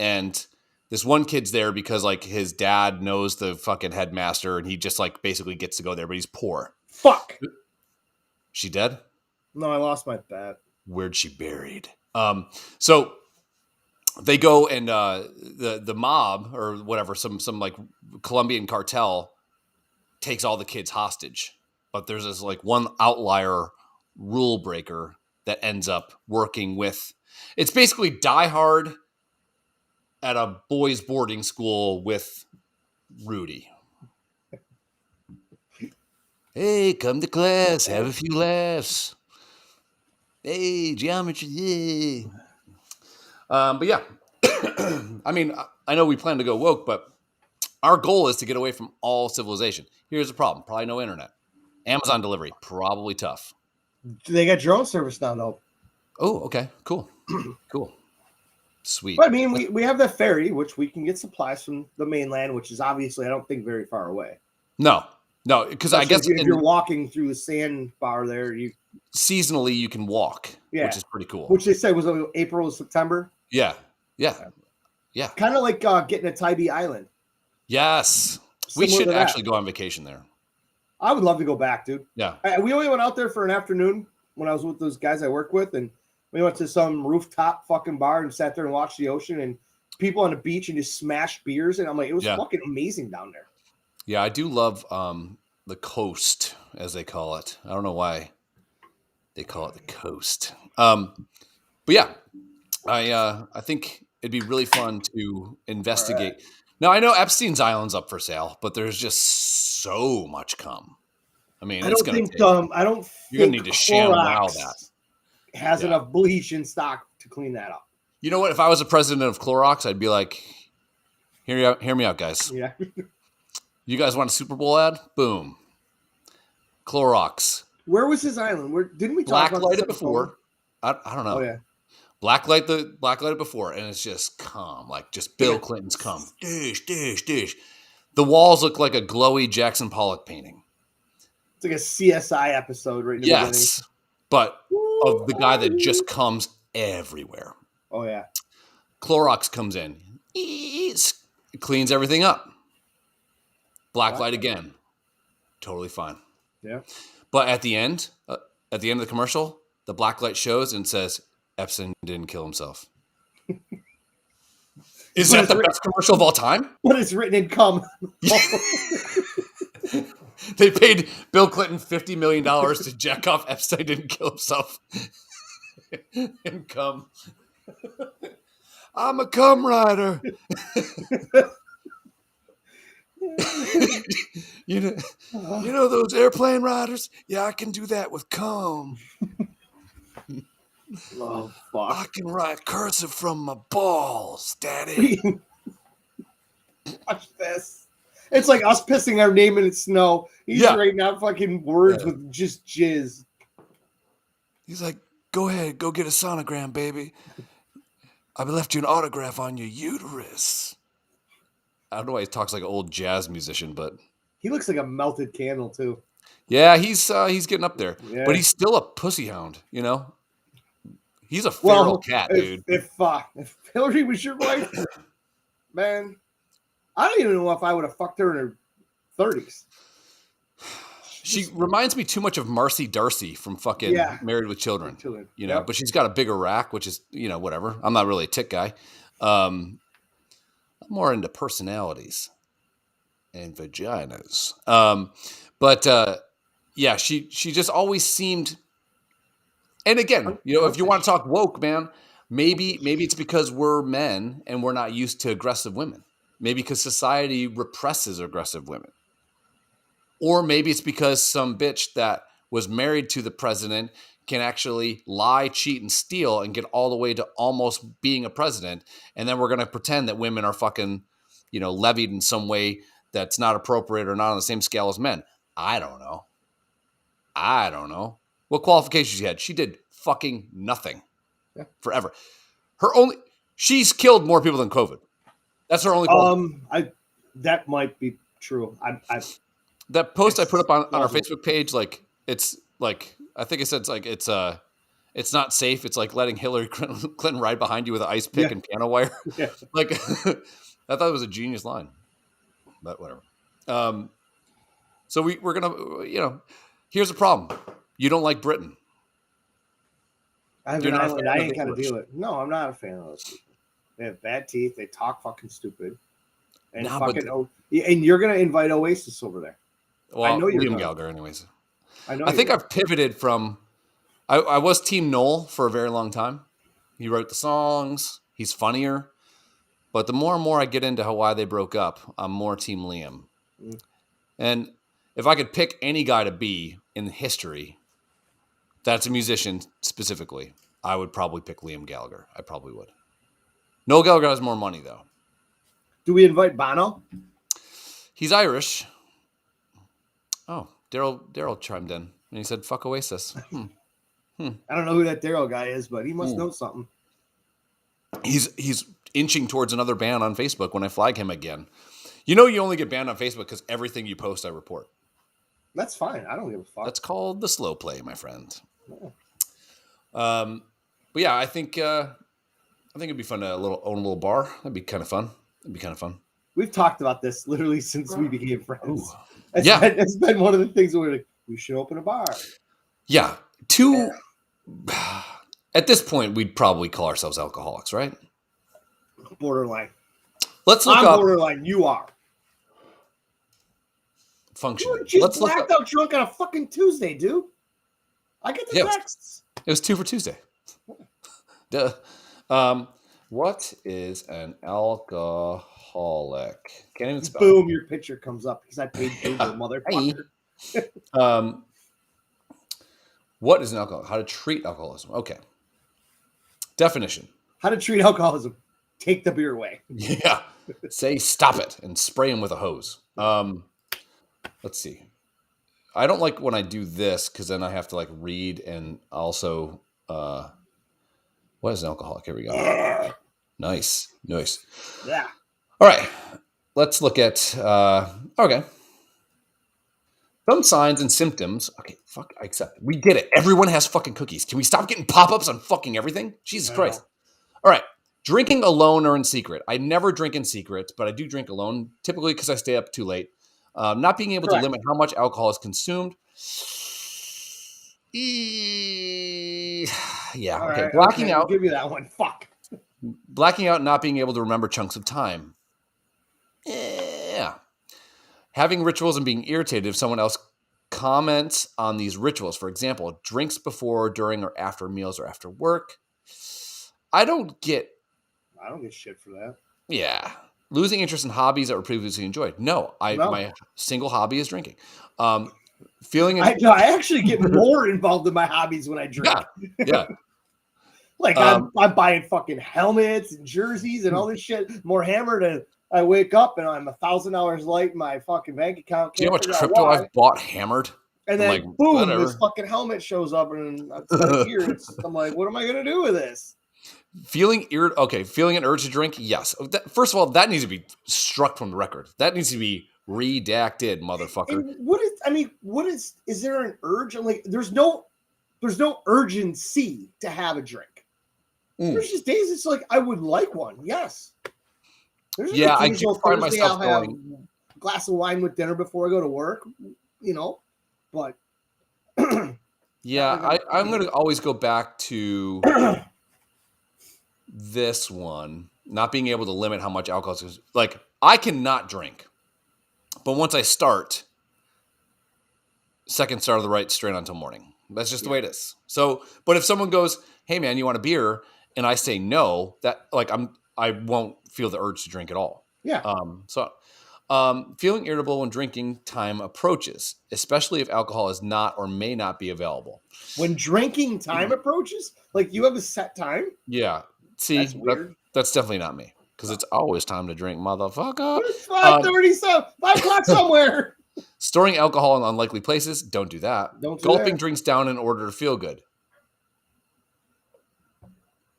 and this one kid's there because like his dad knows the fucking headmaster and he just like basically gets to go there, but he's poor. Fuck. She dead? No, I lost my bet. Where'd she buried? So they go and the mob or whatever, some like Colombian cartel takes all the kids hostage. But there's this like one outlier rule breaker that ends up working with. It's basically Die Hard at a boys' boarding school with Rudy. Hey, come to class, have a few laughs. Hey, geometry, yeah. But yeah, I mean, I know we plan to go woke, but our goal is to get away from all civilization. Here's the problem. Probably no internet. Amazon delivery, probably tough. They got drone service now, though. Oh, okay. Cool. Cool. Sweet. But I mean, we have the ferry, which we can get supplies from the mainland, which is obviously, I don't think, very far away. No, because I guess if you're walking through the sandbar there, seasonally you can walk, which is pretty cool. Which they said was April to September. Yeah. Kind of like getting a Tybee Island. Yes, we should actually go on vacation there. I would love to go back, dude. Yeah, we only went out there for an afternoon when I was with those guys I work with, and we went to some rooftop fucking bar and sat there and watched the ocean and people on the beach and just smashed beers, and I'm like, it was fucking amazing down there. Yeah, I do love the coast, as they call it. I don't know why they call it the coast. But yeah, I think it'd be really fun to investigate. Right. Now, I know Epstein's Island's up for sale, but there's just so much cum. I mean, I don't think you're going to need to ShamWow that. Has enough bleach in stock to clean that up. You know what? If I was a president of Clorox, I'd be like, hear me out, guys. Yeah. You guys want a Super Bowl ad? Boom. Clorox. Where was his island? Didn't we talk about Blacklight it before? I don't know. Oh yeah. Blacklight it before, and it's just cum, like just Bill Clinton's cum. Dish. The walls look like a glowy Jackson Pollock painting. It's like a CSI episode right in the beginning. but of the guy that just comes everywhere. Oh, yeah. Clorox comes in, cleans everything up. Black light again. Totally fine. Yeah. But at the end of the commercial, the black light shows and says, Epstein didn't kill himself. Is that the best commercial of all time? But it's written in cum. They paid Bill Clinton $50 million to jack off Epstein didn't kill himself. And cum. I'm a cum rider. you know those airplane riders? Yeah, I can do that with cum. Oh, fuck. I can write cursive from my balls, Daddy. Watch this. It's like us pissing our name in the snow. He's writing out fucking words with just jizz. He's like, go ahead, go get a sonogram, baby. I left you an autograph on your uterus. I don't know why he talks like an old jazz musician, but he looks like a melted candle too. Yeah, he's getting up there, but he's still a pussy hound. You know, he's a feral cat, dude. If Hillary was your wife, man, I don't even know if I would have fucked her in her 30s. She reminds me too much of Marcy Darcy from fucking Married with Children. You know, but she's got a bigger rack, which is, you know, whatever. I'm not really a tit guy. I'm more into personalities and vaginas. Yeah, she just always seemed. And again, you know, if you want to talk woke, man, maybe it's because we're men and we're not used to aggressive women. Maybe because society represses aggressive women. Or maybe it's because some bitch that was married to the president can actually lie, cheat, and steal and get all the way to almost being a president. And then we're going to pretend that women are fucking, you know, levied in some way that's not appropriate or not on the same scale as men. I don't know. What qualifications she had? She did fucking nothing forever. She's killed more people than COVID. That's her only qualification. That might be true. That post I put up on our Facebook page, like it's like I think it said it's not safe. It's like letting Hillary Clinton ride behind you with an ice pick and piano wire. Yeah. Like I thought it was a genius line, but whatever. So we're gonna, you know, here's the problem. You don't like Britain. I ain't gonna do it. No, I'm not a fan of those people. They have bad teeth. They talk fucking stupid. And and you're gonna invite Oasis over there. Well, I know Liam Gallagher, anyways. I think I've pivoted from. I was Team Noel for a very long time. He wrote the songs. He's funnier, but the more and more I get into why they broke up, I'm more Team Liam. Mm. And if I could pick any guy to be in history, that's a musician specifically, I would probably pick Liam Gallagher. I probably would. Noel Gallagher has more money though. Do we invite Bono? He's Irish. Oh, Daryl chimed in and he said, "Fuck Oasis." I don't know who that Daryl guy is, but he must know something. He's inching towards another ban on Facebook when I flag him again. You know, you only get banned on Facebook because everything you post, I report. That's fine. I don't give a fuck. That's called the slow play, my friend. Yeah. But yeah, I think it'd be fun to own a little bar. That'd be kind of fun. We've talked about this literally since we became friends. It's been one of the things where we should open a bar. Yeah. At this point, we'd probably call ourselves alcoholics, right? Borderline. Let's look up. Borderline. You are. Functioning. Let's blacked out drunk on a fucking Tuesday, dude. I get the texts. It was 2 for Tuesday. Duh. What is an alcoholic? Can't even spell. Boom, your picture comes up because I paid Google, motherfucker. What is an alcoholic? How to treat alcoholism. Okay. Definition. How to treat alcoholism. Take the beer away. Yeah. Say stop it and spray him with a hose. Let's see. I don't like when I do this because then I have to like read and also what is an alcoholic? Here we go. Nice. Yeah. All right. Let's look at okay. Some signs and symptoms. Okay, fuck, I accept it. We get it. Everyone has fucking cookies. Can we stop getting pop-ups on fucking everything? Jesus Christ. All right. Drinking alone or in secret. I never drink in secret, but I do drink alone, typically because I stay up too late. Not being able to limit how much alcohol is consumed. Yeah. Okay. Right, Blacking out. I'll give you that one. Fuck. Blacking out and not being able to remember chunks of time. Yeah. Having rituals and being irritated if someone else comments on these rituals. For example, drinks before, during, or after meals or after work. I don't get shit for that. Yeah. Losing interest in hobbies that were previously enjoyed. No. My single hobby is drinking. I actually get more involved in my hobbies when I drink. Yeah. Like I'm buying fucking helmets and jerseys and all this shit. More hammered, and I wake up and I'm 1,000 hours late in my fucking bank account. Do you know how much crypto I've bought hammered? And then boom, whatever. This fucking helmet shows up, and I'm like, what am I gonna do with this? Feeling an urge to drink. Yes. First of all, that needs to be struck from the record. That needs to be redacted, motherfucker. And is there an urge? Like, there's no urgency to have a drink. There's just days it's like, I would like one. Yes. I do find myself I'll have a glass of wine with dinner before I go to work, but yeah, I'm going to always go back to this one, not being able to limit how much alcohol is. Like, I cannot drink, but once I start, second start of the right straight on until morning. That's just the way it is. So, but if someone goes, hey man, you want a beer? And I say no, that like I won't feel the urge to drink at all. Yeah. Feeling irritable when drinking time approaches, especially if alcohol is not or may not be available. When drinking time approaches, like you have a set time? Yeah. See, that's definitely not me, because it's always time to drink, motherfucker. It's 5:37, 5 o'clock somewhere. Storing alcohol in unlikely places, don't do that. Gulping drinks down in order to feel good.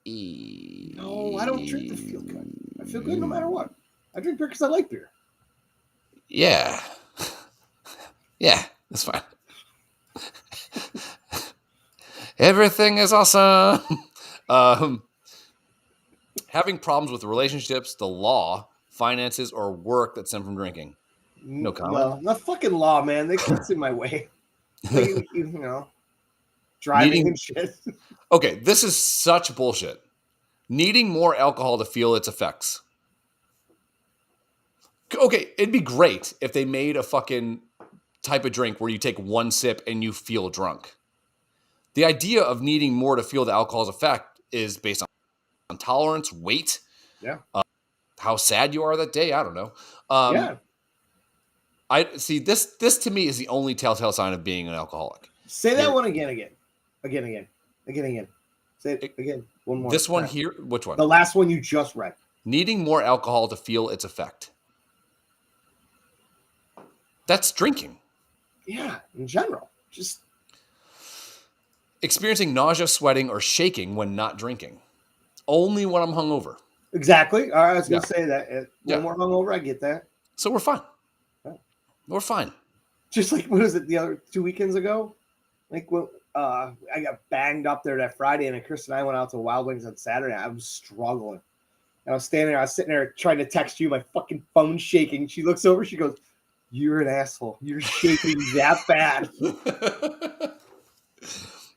No, I don't drink to feel good. I feel good no matter what. I drink beer because I like beer. Yeah. Yeah, that's fine. Everything is awesome. Having problems with relationships, the law, finances, or work that stem from drinking. No comment. Well, the fucking law, man. They gets in my way. Driving and shit. Okay, this is such bullshit. Needing more alcohol to feel its effects. Okay, it'd be great if they made a fucking type of drink where you take one sip and you feel drunk. The idea of needing more to feel the alcohol's effect is based on tolerance, weight, how sad you are that day. I don't know. I see this to me is the only telltale sign of being an alcoholic. Say that one again. Say it again. One more. This one here, which one? The last one you just read. Needing more alcohol to feel its effect. That's drinking. Yeah, in general. Just experiencing nausea, sweating, or shaking when not drinking. Only when I'm hungover. Exactly. All right, I was going to say that. When we're hungover, I get that. So we're fine. We're fine. Just like, what was it, the other 2 weekends ago? Like, when I got banged up there that Friday, and then Chris and I went out to Wild Wings on Saturday. I was struggling. And I was sitting there trying to text you, my fucking phone shaking. She looks over, she goes, "You're an asshole. You're shaking that bad."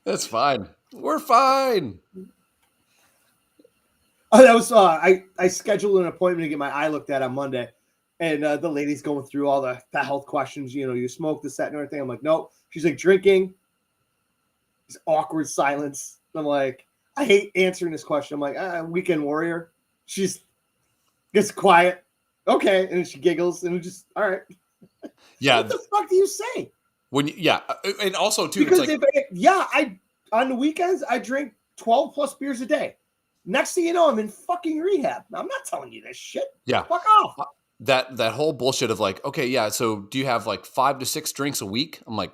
That's fine. We're fine. Oh, that was I scheduled an appointment to get my eye looked at on Monday, and the lady's going through all the health questions. You smoke this, that, and everything. I'm like, no. She's like, drinking. This awkward silence. I'm like, I hate answering this question. I'm like, weekend warrior. She's gets quiet. Okay, and then she giggles, and just all right. Yeah. What the fuck do you say? And also too, because it's like, I on the weekends I drink 12 plus beers a day. Next thing you know, I'm in fucking rehab. I'm not telling you this shit. Yeah. Fuck off. That whole bullshit of like, okay, yeah, so do you have like 5 to 6 drinks a week? I'm like,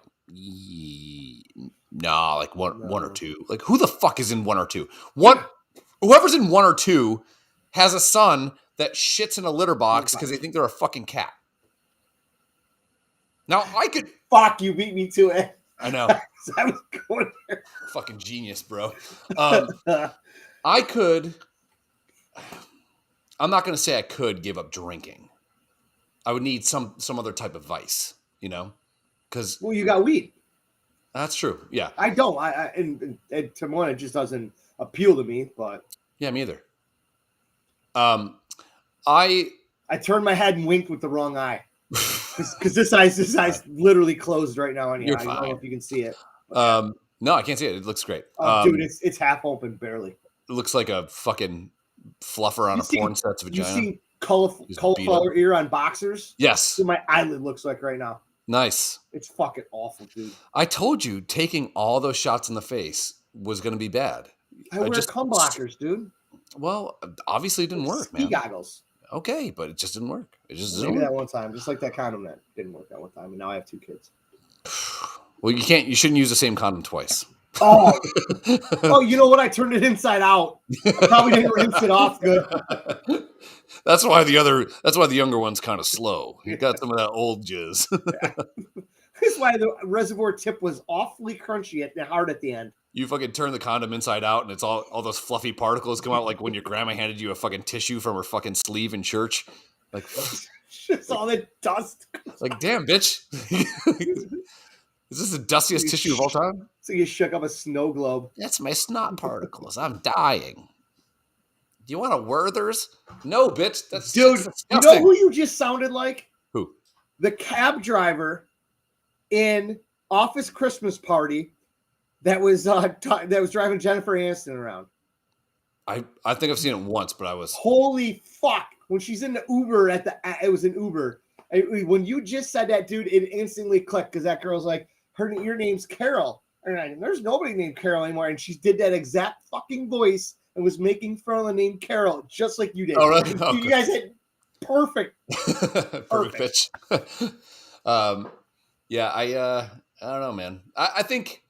nah, like one or two. Like, who the fuck is in 1 or 2? Whoever's in 1 or 2 has a son that shits in a litter box because they think they're a fucking cat. Now I could. Fuck, you beat me to it. I know. I was going there. Fucking genius, bro. I could. I'm not going to say I could give up drinking. I would need some other type of vice, because you got weed. That's true. Yeah, I don't. And to one, it just doesn't appeal to me. But yeah, me either. I turned my head and winked with the wrong eye because this eye's literally closed right now. Anyhow, I don't know if you can see it. No, I can't see it. It looks great. Dude, it's half open, barely. It looks like a fucking fluffer on a porn set's vagina. You seen cauliflower ear on boxers? Yes. That's what my eyelid looks like right now. Nice. It's fucking awful, dude. I told you taking all those shots in the face was going to be bad. I wear cum blockers, dude. Well, obviously it didn't work, man. Ski goggles. Okay, but it just didn't work. It just didn't Maybe work. that one time, just like that condom that didn't work that one time, and now I have 2 kids. Well, you shouldn't use the same condom twice. Oh, you know what? I turned it inside out. I probably didn't rinse it off good. That's why the younger one's kind of slow. You got some of that old jizz. That's why the reservoir tip was awfully crunchy and hard at the end. You fucking turn the condom inside out and it's all those fluffy particles come out like when your grandma handed you a fucking tissue from her fucking sleeve in church. Like just all the dust. Like, damn, bitch. Is this the dustiest tissue of all time? So you shook up a snow globe. That's my snot particles. I'm dying. Do you want a Werther's? No, bitch. That's dude. You know who you just sounded like? Who? The cab driver in Office Christmas Party that was driving Jennifer Aniston around. I think I've seen it once, but I was holy fuck when she's in the Uber it was an Uber. When you just said that, dude, it instantly clicked because that girl's like, your name's Carol. And there's nobody named Carol anymore. And she did that exact fucking voice and was making fun of the name Carol, just like you did. Oh, really? Oh, you guys had perfect pitch. Yeah, I don't know, man. I think.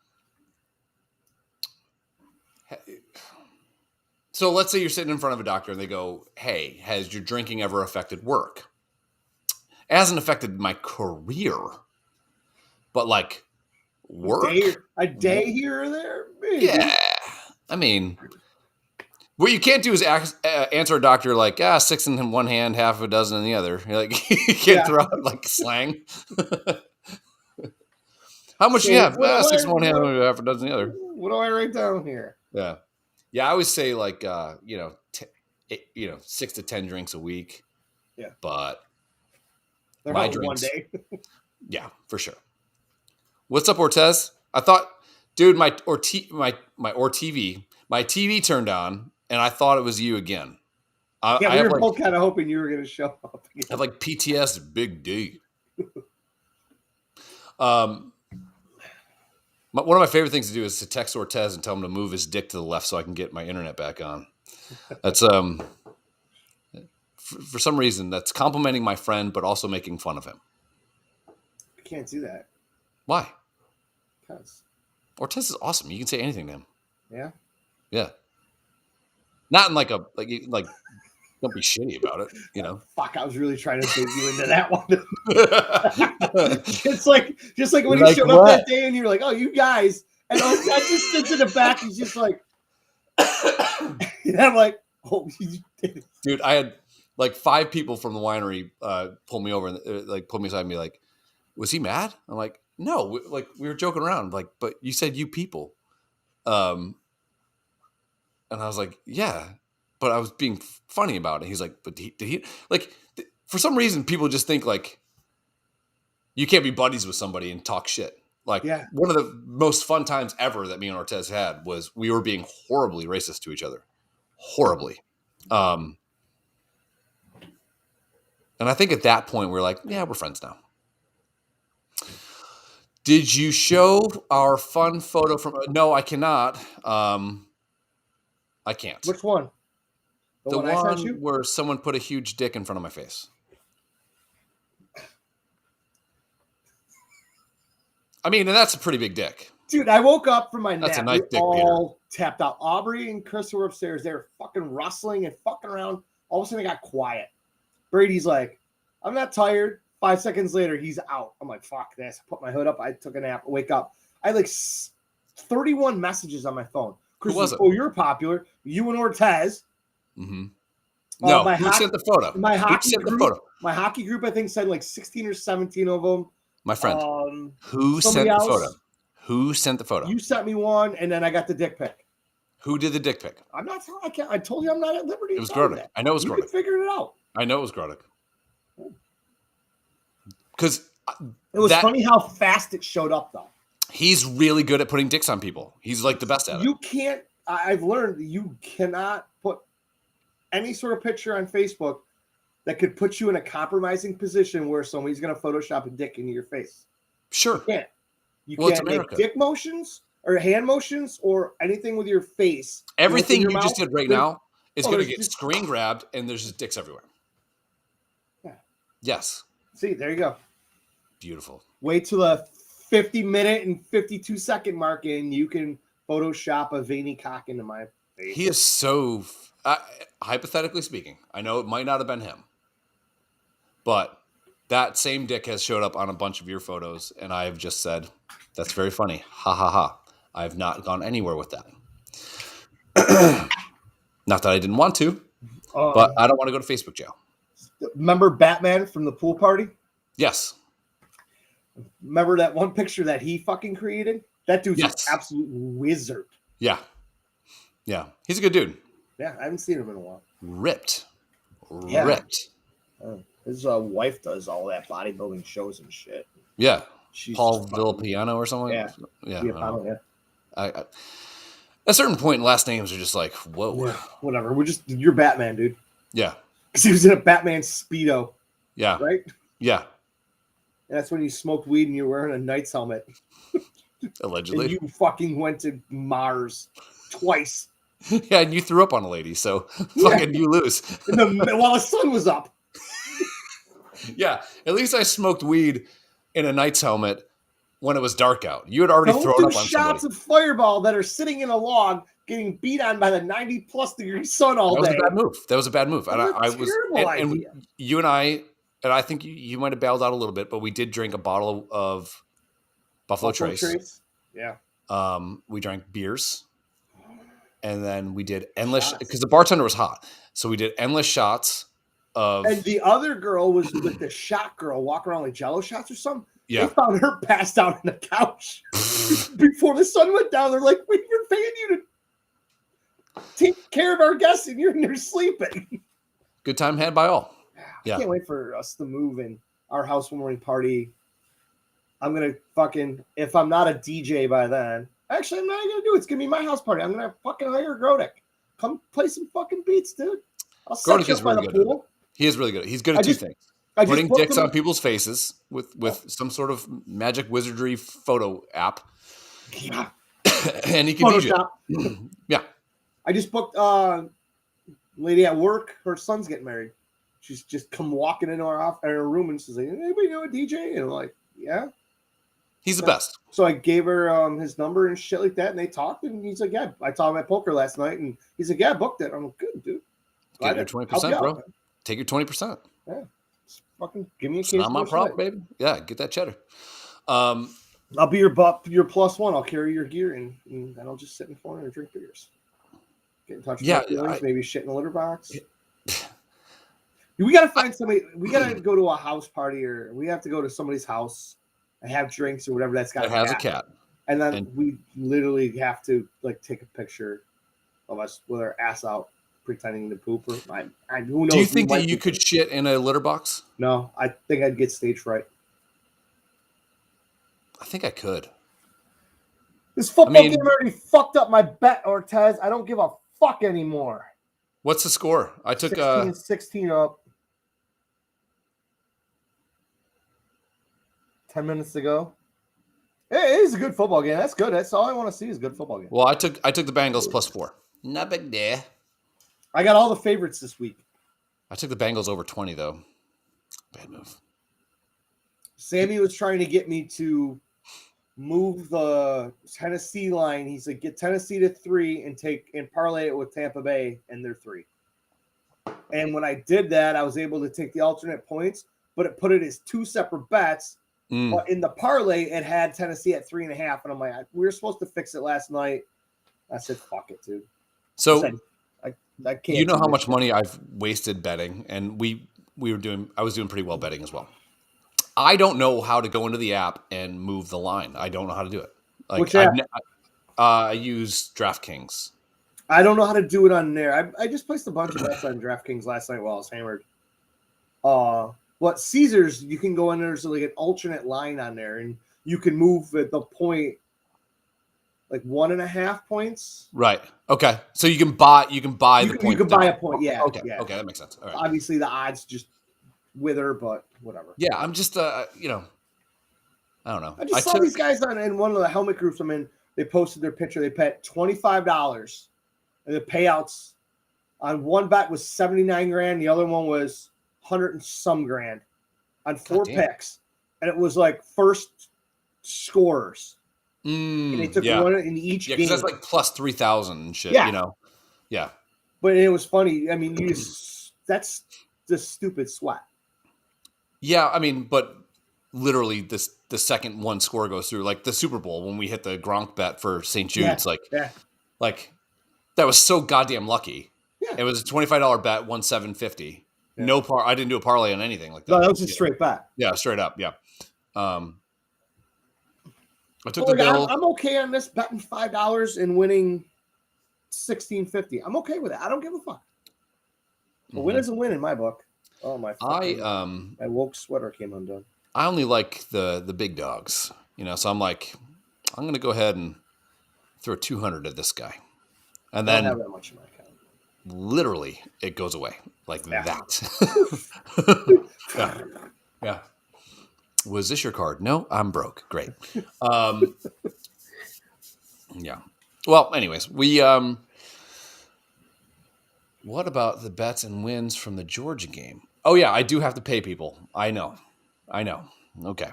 So let's say you're sitting in front of a doctor and they go, "Hey, has your drinking ever affected work?" It hasn't affected my career, but like work, a day here or there. Maybe. Yeah, I mean, what you can't do is answer a doctor like, 6 in one hand, half of a dozen in the other. You're like, you can't throw out like slang. How much do you have? 6 in one hand, half a dozen in the other. What do I write down here? Yeah. I always say like 6 to 10 drinks a week. Yeah, but they're my drinks, one day. Yeah, for sure. What's up, Ortez? I thought, dude, my TV turned on, and I thought it was you again. We were both kind of hoping you were going to show up. I have like PTS, big D. One of my favorite things to do is to text Ortez and tell him to move his dick to the left so I can get my internet back on. That's for some reason that's complimenting my friend, but also making fun of him. I can't do that. Why? Because Ortez is awesome. You can say anything to him. Yeah. Yeah. Not in like don't be shitty about it, Fuck, I was really trying to dig you into that one. Just like when you showed up that day and you were like, "Oh, you guys," and I just sits in the back. He's just like, and I'm like, "Oh, you did it." Dude, I had like 5 people from the winery pull me over and pull me aside and be like, "Was he mad?" I'm like, "No, we were joking around." Like, but you said "you people," and I was like, "Yeah." But I was being funny about it. He's like, but did he like, for some reason, people just think like you can't be buddies with somebody and talk shit. Like one of the most fun times ever that me and Ortez had was we were being horribly racist to each other. Horribly. And I think at that point we're like, yeah, we're friends now. Did you show our fun photo from, no, I cannot. I can't. Which one? The one where someone put a huge dick in front of my face. I mean, and that's a pretty big dick. Dude, I woke up from my nap. That's a nice dick, all tapped out. Aubrey and Chris were upstairs. They were fucking rustling and fucking around. All of a sudden, they got quiet. Brady's like, "I'm not tired. 5 seconds later, he's out. I'm like, fuck this. I put my hood up. I took a nap. I wake up. I had like 31 messages on my phone. Who was it? Oh, you're popular. You and Ortez. Mm-hmm. No, who sent the photo? My hockey group, I think, said like 16 or 17 of them. My friend. Who sent the photo? Who sent the photo? You sent me one, and then I got the dick pic. Who did the dick pic? I'm not telling. I told you I'm not at liberty. It was Grodick. I know it was Grodick. You figured it out. I know it was Grodick. Because it was funny how fast it showed up, though. He's really good at putting dicks on people. He's like the best at it. You can't. I've learned you cannot put any sort of picture on Facebook that could put you in a compromising position where somebody's going to Photoshop a dick into your face. Sure. You can't. You can't make dick motions or hand motions or anything with your face. Everything you just did right now is going to get screen grabbed, and there's just dicks everywhere. Yeah. Yes. See, there you go. Beautiful. Wait till the 50-minute and 52-second mark, and you can Photoshop a veiny cock into my face. He is so... hypothetically speaking, I know it might not have been him, but that same dick has showed up on a bunch of your photos, and I have just said, that's very funny. Ha, ha, ha. I have not gone anywhere with that. Not that I didn't want to, but I don't want to go to Facebook jail. Remember Batman from the pool party? Yes. Remember that one picture that he fucking created? That dude's an absolute wizard. Yeah. Yeah. He's a good dude. Yeah, I haven't seen him in a while. Ripped. His wife does all that bodybuilding shows and shit. Yeah. Paul Villapiano or something? Yeah. At a certain point, last names are just like, whoa. Yeah, whatever. You're Batman, dude. Yeah. Because he was in a Batman Speedo. Yeah. Right? Yeah. And that's when you smoked weed and you were wearing a Knight's helmet. Allegedly. And you fucking went to Mars twice. Yeah, and you threw up on a lady, so fucking you lose. While the sun was up. Yeah, at least I smoked weed in a Knight's helmet when it was dark out. You had already thrown up on somebody. Shots of Fireball that are sitting in a log getting beat on by the 90+ degree sun all day. That was a bad move. And I was and you and I think you might have bailed out a little bit, but we did drink a bottle of Buffalo Trace. Yeah. We drank beers. And then we did endless because the bartender was hot. So we did endless shots of. And the other girl was with the shot girl walking around like Jello shots or something. Yeah. They found her passed out on the couch before the sun went down. They're like, we've been paying you to take care of our guests and you're in there sleeping. Good time had by all. I can't wait for us to move in our housewarming party. I'm going to fucking, if I'm not a DJ by then. Actually, I'm not going to do it. It's going to be my house party. I'm going to fucking hire Grodick. Come play some fucking beats, dude. I'll set you up by the pool. He is really good. He's good at two things. Putting dicks on people's faces with some sort of magic wizardry photo app. Yeah. And he can DJ. Yeah. I just booked lady at work. Her son's getting married. She's just come walking into our room and she's like, anybody know a DJ? And I'm like, yeah. He's the best. So I gave her his number and shit like that, and they talked, and he's like, yeah, I saw him at poker last night, and he's like, yeah, I booked it. I'm like, good, dude. Get your 20%, bro. Take your 20%. Yeah. Just fucking give me a case. Not my problem, baby. Yeah, get that cheddar. I'll be your plus one. I'll carry your gear, and then I'll just sit in the corner and drink beers. Get in touch with my feelings, maybe shit in a litter box. We got to find somebody. We got to go to a house party, or we have to go to somebody's house and have drinks or whatever that's got that has a cat. And then we literally have to like take a picture of us with our ass out pretending to poop. Or who knows? Do you think that you could shit in a litter box? No, I think I'd get stage fright. I think I could. This football game already fucked up my bet, Ortez. I don't give a fuck anymore. What's the score? I took 16 up. 10 minutes to go. Hey, it is a good football game. That's good. That's all I want to see is a good football game. Well, I took the Bengals +4. Not big deal. I got all the favorites this week. I took the Bengals over 20 though. Bad move. Sammy was trying to get me to move the Tennessee line. He's like, get Tennessee to 3 and parlay it with Tampa Bay, and they're 3. And when I did that, I was able to take the alternate points. but it put it as 2 separate bets. But in the parlay, it had Tennessee at 3.5, and I'm like, we were supposed to fix it last night. I said, fuck it, dude. So I can't. You know how much money I've wasted betting, and I was doing pretty well betting as well. I don't know how to go into the app and move the line. I don't know how to do it. Like, which app? I use DraftKings. I don't know how to do it on there. I just placed a bunch of bets on DraftKings last night while I was hammered. But Caesars, you can go in there, so like an alternate line on there, and you can move at the point, like 1.5 points. Right. Okay. So you can buy the point. You can buy a point. Yeah. Okay. Yeah. Okay. That makes sense. All right. Obviously, the odds just wither, but whatever. Yeah. I'm just, I don't know. I just saw these guys in one of the helmet groups I'm in. They posted their picture. They bet $25, and the payouts on one bet was 79 grand. The other one was 100 and some grand on 4 picks, and it was like first scorers. And they took one in each game. Because that's like plus 3,000 and shit. Yeah. But it was funny. I mean, that's the stupid sweat. Yeah, I mean, but literally the second one score goes through, like the Super Bowl when we hit the Gronk bet for St. Jude's, like that was so goddamn lucky. Yeah. It was a $25 bet, won $750. Yeah. I didn't do a parlay on anything like that. No, that was a straight bet. Yeah, straight up. Yeah. I took the bill. I'm okay on this betting $5 and winning $16.50. I'm okay with it. I don't give a fuck. A win is a win in my book. Oh my! My woke sweater came undone. I only like the big dogs, so I'm like, I'm gonna go ahead and throw 200 at this guy, and then I don't have that much in my account. Literally, it goes away like that. Yeah. Was this your card? No, I'm broke. Great. Yeah. Well, anyways, we what about the bets and wins from the Georgia game? Oh yeah, I do have to pay people. I know. Okay.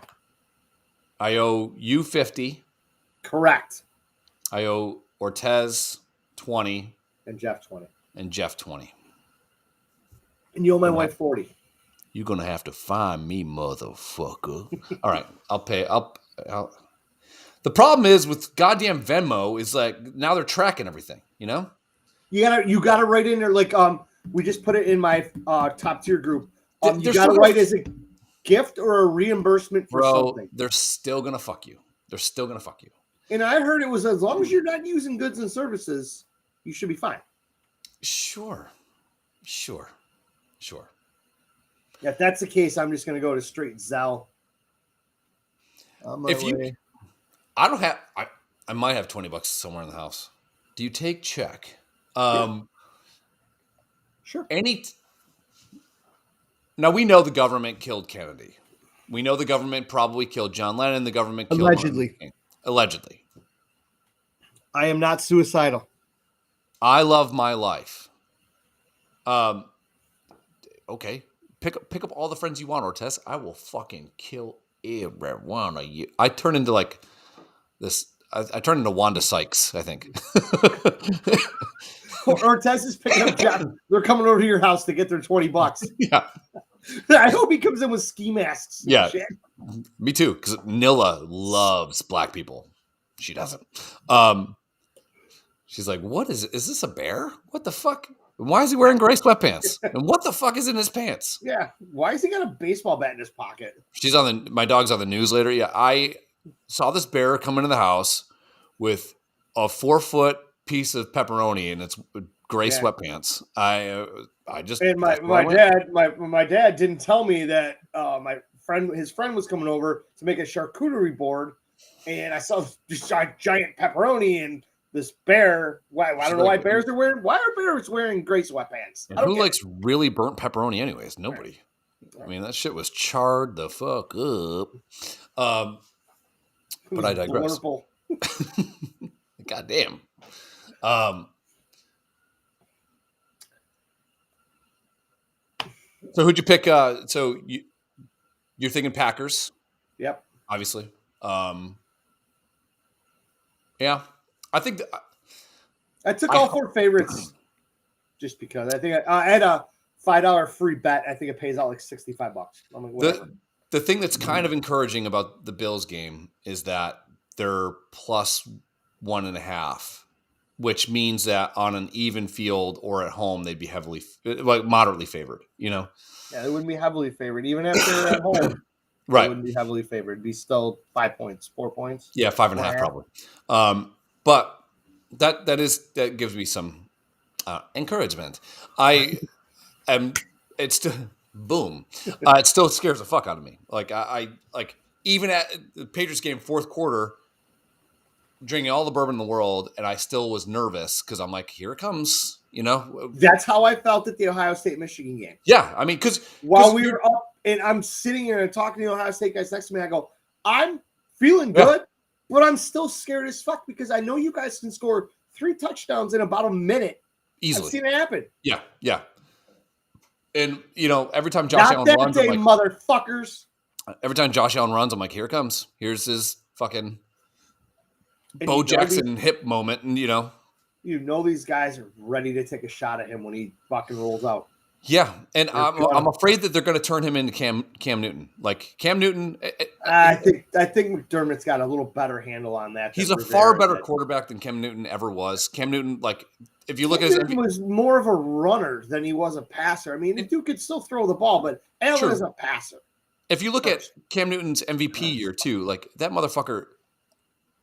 I owe you 50. Correct. I owe Ortez 20. And Jeff 20. And you owe my wife 40. You're going to have to find me, motherfucker. All right, I'll pay. The problem is with goddamn Venmo is like now they're tracking everything, You gotta write in there like we just put it in my top tier group. You gotta write as a gift or a reimbursement for something. They're still gonna fuck you. And I heard it was as long as you're not using goods and services, you should be fine. Sure. Yeah, if that's the case, I'm just gonna go to straight Zelle. I don't have. I might have $20 somewhere in the house. Do you take check? Sure. Now we know the government killed Kennedy. We know the government probably killed John Lennon. The government killed Allegedly. I am not suicidal. I love my life. Okay. Pick up all the friends you want, Ortez. I will fucking kill every one of you. I turn into like this. I turn into Wanda Sykes, I think. Ortez is picking up Jeff. They're coming over to your house to get their $20. Yeah. I hope he comes in with ski masks. Yeah. Shit. Me too, because Nilla loves black people. She doesn't. She's like, what is it? Is this a bear? What the fuck? Why is he wearing gray sweatpants? And what the fuck is in his pants? Yeah. Why has he got a baseball bat in his pocket? My dog's on the news later. Yeah. I saw this bear come into the house with a 4-foot piece of pepperoni and it's gray sweatpants. I just and my dad didn't tell me that his friend was coming over to make a charcuterie board, and I saw this giant pepperoni and this bear. I don't know why bears are wearing. Why are bears wearing gray sweatpants? Who likes really burnt pepperoni, anyways? Nobody. I mean, that shit was charred the fuck up. But I digress. God damn. So who'd you pick? So you're thinking Packers? Yep. Obviously. Yeah. I think I took all 4 favorites just because I think I had a $5 free bet. I think it pays out like $65. I'm like, whatever. The thing that's kind of encouraging about the Bills game is that they're plus 1.5, which means that on an even field or at home, they'd be moderately favored, Yeah, they wouldn't be heavily favored. Even if they're at home, right. They wouldn't be heavily favored. It'd be still 5 points, 4 points. Yeah, 5.5 probably. But that gives me some encouragement. Boom. It still scares the fuck out of me. Like I even at the Patriots game, fourth quarter, drinking all the bourbon in the world, and I still was nervous because I'm like, here it comes. That's how I felt at the Ohio State Michigan game. Yeah, I mean, because while we were up and I'm sitting here and talking to the Ohio State guys next to me, I go, I'm feeling good, but I'm still scared as fuck because I know you guys can score 3 touchdowns in about a minute. Easily. I've seen it happen. Yeah. And, every time Josh Allen runs, I'm like, motherfuckers. Every time Josh Allen runs, I'm like, here it comes. Here's his fucking Bo Jackson hip moment. And, these guys are ready to take a shot at him when he fucking rolls out. Yeah. And I'm afraid that they're going to turn him into Cam Newton. Like, Cam Newton. I think McDermott's got a little better handle on that. He's a far better quarterback than Cam Newton ever was. Cam Newton, if you look at his MVP, was more of a runner than he was a passer. I mean, the dude could still throw the ball, but Allen is a passer. If you look at Cam Newton's MVP year too, that motherfucker,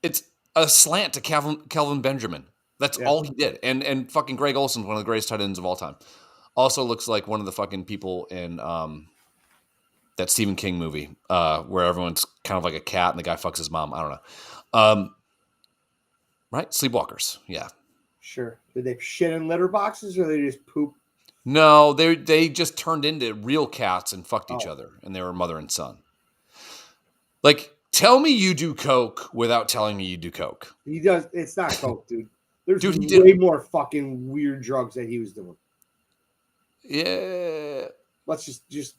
it's a slant to Kelvin Benjamin. That's all he did. And fucking Greg Olson's one of the greatest tight ends of all time. Also looks like one of the fucking people in that Stephen King movie where everyone's kind of like a cat and the guy fucks his mom. I don't know. Right? Sleepwalkers. Yeah. Sure. Did they shit in litter boxes or they just poop? No, they just turned into real cats and fucked each other, and they were mother and son. Like, tell me you do coke without telling me you do coke. He does. It's not coke, dude. There's way more fucking weird drugs that he was doing. Yeah. Let's just.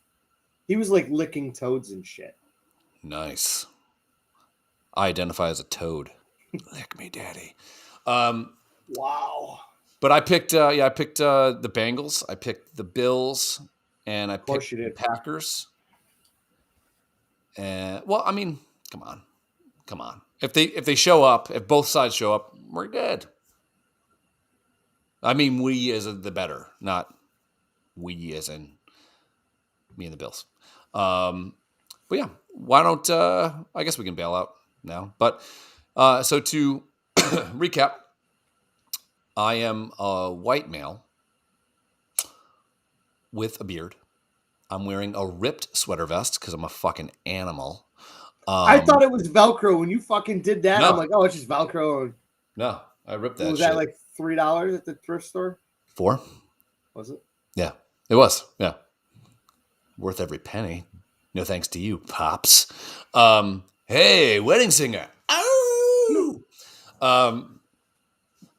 He was like licking toads and shit. Nice. I identify as a toad. Lick me, daddy. Wow. But I picked the Bengals. I picked the Bills, and I picked the Packers. And I mean, come on. If they show up, if both sides show up, we're good. I mean, we as the better, not we as in me and the Bills. But yeah, why don't I guess we can bail out now. But so to recap. I am a white male with a beard. I'm wearing a ripped sweater vest because I'm a fucking animal. I thought it was Velcro when you fucking did that. No. I'm like, oh, it's just Velcro. No, I ripped that. Was that like $3 at the thrift store? $4. Was it? Yeah, it was. Yeah, worth every penny. No thanks to you, pops. Hey, wedding singer. Oh.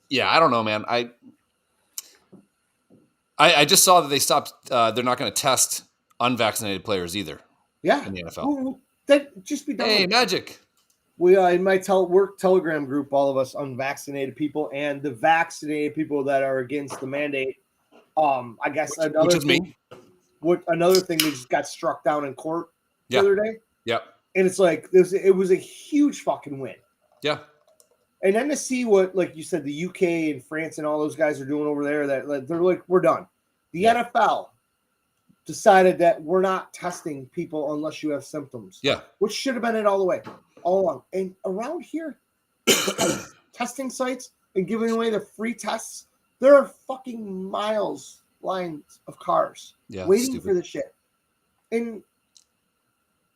Yeah, I don't know, man. I just saw that they stopped. They're not going to test unvaccinated players either. Yeah, in the NFL. Well, that just be done. Hey, Magic. We in my work Telegram group, all of us unvaccinated people and the vaccinated people that are against the mandate. I guess another thing. Another thing they just got struck down in court the other day. Yep. And it's like it was a huge fucking win. Yeah. And then to see what, like you said, the UK and France and all those guys are doing over there, that they're like, we're done. The NFL decided that we're not testing people unless you have symptoms. Yeah. Which should have been it all the way, all along. And around here, testing sites and giving away the free tests, there are fucking lines of cars waiting for this shit. And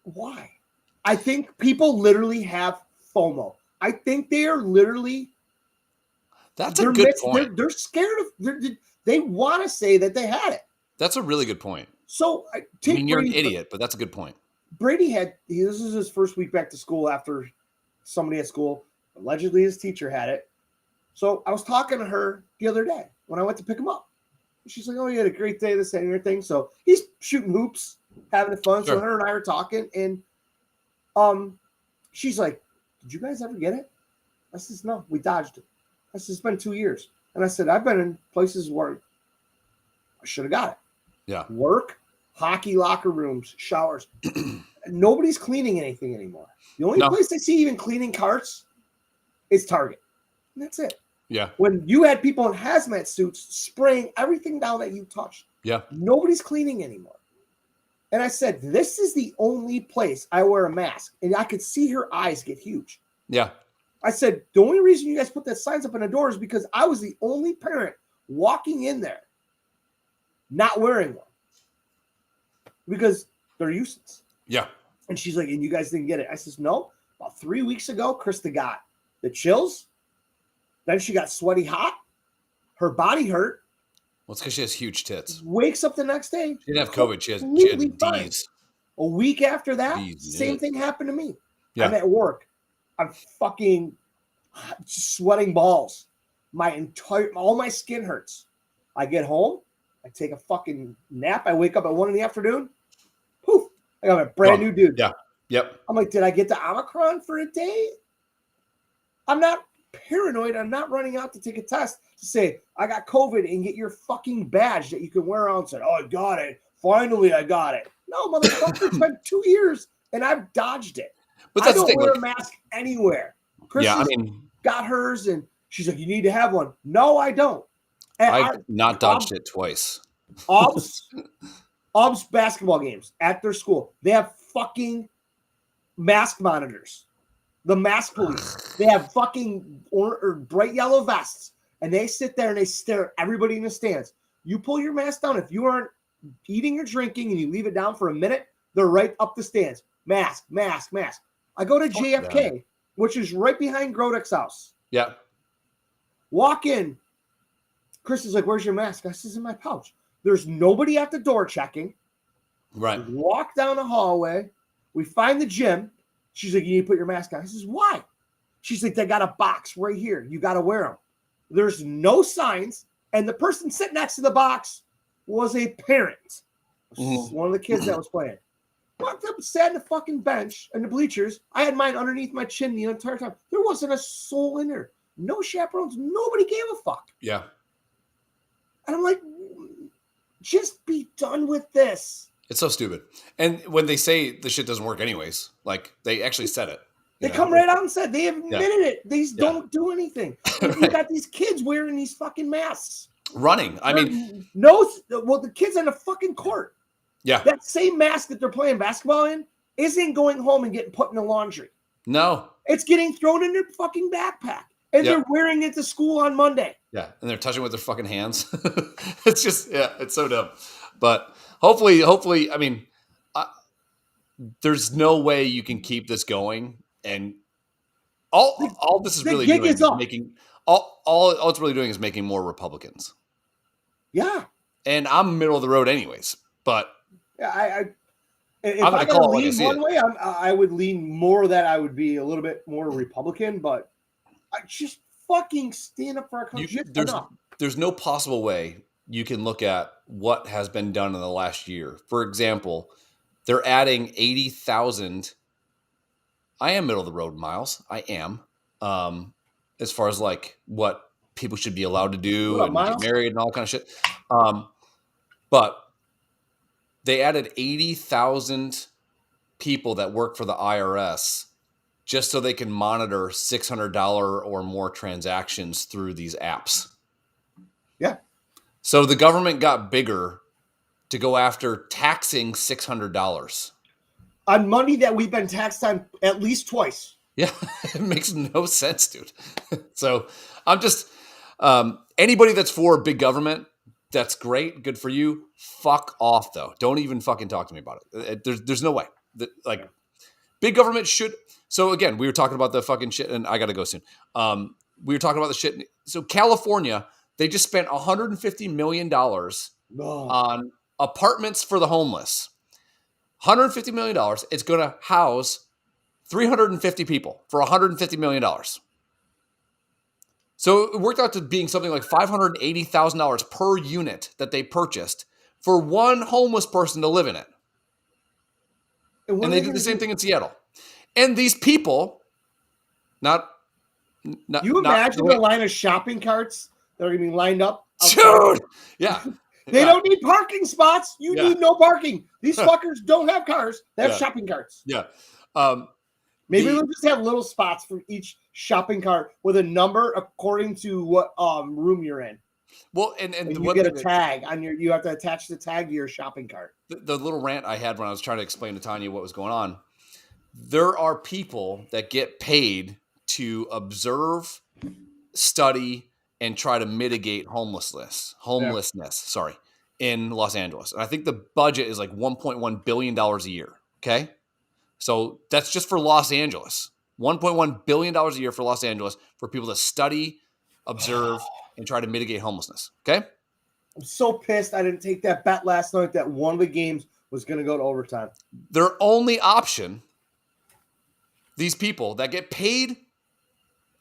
why? I think people literally have FOMO. I think they are literally. That's a good point. They're scared of. They want to say that they had it. That's a really good point. So you're an idiot, but that's a good point. Brady this is his first week back to school after somebody at school, allegedly his teacher had it. So I was talking to her the other day when I went to pick him up. She's like, "Oh, you had a great day, this and everything." So he's shooting hoops, having fun. Sure. So her and I were talking, and she's like, "Did you guys ever get it?" I says, "No, we dodged it." I said, "It's been 2 years." And I said, "I've been in places where I should have got it." Yeah. Work, hockey locker rooms, showers. Nobody's cleaning anything anymore. The only place I see even cleaning carts is Target. And that's it. Yeah. When you had people in hazmat suits spraying everything down that you touched. Yeah. Nobody's cleaning anymore. And I said, this is the only place I wear a mask. And I could see her eyes get huge. Yeah. I said, the only reason you guys put that signs up on the door is because I was the only parent walking in there not wearing one. Because they're useless. Yeah. And she's like, and you guys didn't get it. I says, no. About 3 weeks ago, Krista got the chills. Then she got sweaty hot. Her body hurt. Well, it's because she has huge tits. Wakes up the next day. She didn't have COVID. She had D's. A week after that, D's, same thing happened to me. Yeah. I'm at work. I'm fucking sweating balls. All my skin hurts. I get home. I take a fucking nap. I wake up at 1 p.m. Poof. I got a brand new dude. Yeah. Yep. I'm like, did I get the Omicron for a day? I'm not paranoid. I'm not running out to take a test to say I got COVID and get your fucking badge that you can wear around and say, oh, I got it. Finally, I got it. No, motherfucker, it's been 2 years and I've dodged it. But I don't wear a mask anywhere. Chris got hers and she's like, you need to have one. No, I don't. And I've not dodged it twice. Ob's basketball games at their school, they have fucking mask monitors. The mask police. They have fucking or bright yellow vests, and they sit there and they stare at everybody in the stands. You pull your mask down. If you aren't eating or drinking and you leave it down for a minute, they're right up the stands. Mask, mask, mask. I go to JFK, which is right behind Grodek's house. Yeah. Walk in. Chris is like, where's your mask? I says, in my pouch. There's nobody at the door checking. Right. We walk down the hallway. We find the gym. She's like, you need to put your mask on. I says, why? She's like, they got a box right here. You got to wear them. There's no signs. And the person sitting next to the box was a parent. One of the kids that was playing. Walked up and sat on the fucking bench and the bleachers. I had mine underneath my chin the entire time. There wasn't a soul in there. No chaperones. Nobody gave a fuck. Yeah. And I'm like, just be done with this. It's so stupid. And when they say the shit doesn't work anyways, like they actually said it. They come right out and said they have admitted it. These don't do anything. You got these kids wearing these fucking masks. Running. I mean, the kids on the fucking court. Yeah. That same mask that they're playing basketball in isn't going home and getting put in the laundry. No. It's getting thrown in their fucking backpack. And they're wearing it to school on Monday. Yeah. And they're touching with their fucking hands. It's just, it's so dumb. But hopefully, I mean, there's no way you can keep this going. And all this is really doing is making all it's really doing is making more Republicans. Yeah. And I'm middle of the road anyways. But if I could lean one way, I would lean more that I would be a little bit more Republican, but I just fucking stand up for our country. There's no possible way you can look at what has been done in the last year. For example, they're adding 80,000. I am middle of the road, Miles. I am. As far as like what people should be allowed to do and get married and all kind of shit. But they added 80,000 people that work for the IRS just so they can monitor $600 or more transactions through these apps. Yeah. So the government got bigger to go after taxing $600 on money that we've been taxed on at least twice. Yeah, it makes no sense, dude. So I'm just anybody that's for big government, that's great, good for you. Fuck off, though. Don't even fucking talk to me about it. There's no way. Big government should. So again, we were talking about the fucking shit, and I got to go soon. We were talking about the shit. So California, they just spent $150 million on apartments for the homeless. $150 million. It's going to house 350 people for $150 million. So it worked out to being something like $580,000 per unit that they purchased for one homeless person to live in it. And they did the same thing in Seattle. And these people, you imagine the line of shopping carts that are going to be lined up? Dude! Yeah. They don't need parking spots. You need no parking. These fuckers don't have cars. They have shopping carts. Yeah. Maybe we'll just have little spots for each shopping cart with a number according to what room you're in. Well, and you get a tag on your. You have to attach the tag to your shopping cart. The little rant I had when I was trying to explain to Tanya what was going on. There are people that get paid to observe, study, and try to mitigate homelessness. Sorry, in Los Angeles, and I think the budget is like $1.1 billion a year. Okay, so that's just for Los Angeles. $1.1 billion a year for Los Angeles for people to study, observe, and try to mitigate homelessness. Okay. I'm so pissed I didn't take that bet last night that one of the games was going to go to overtime. Their only option, these people that get paid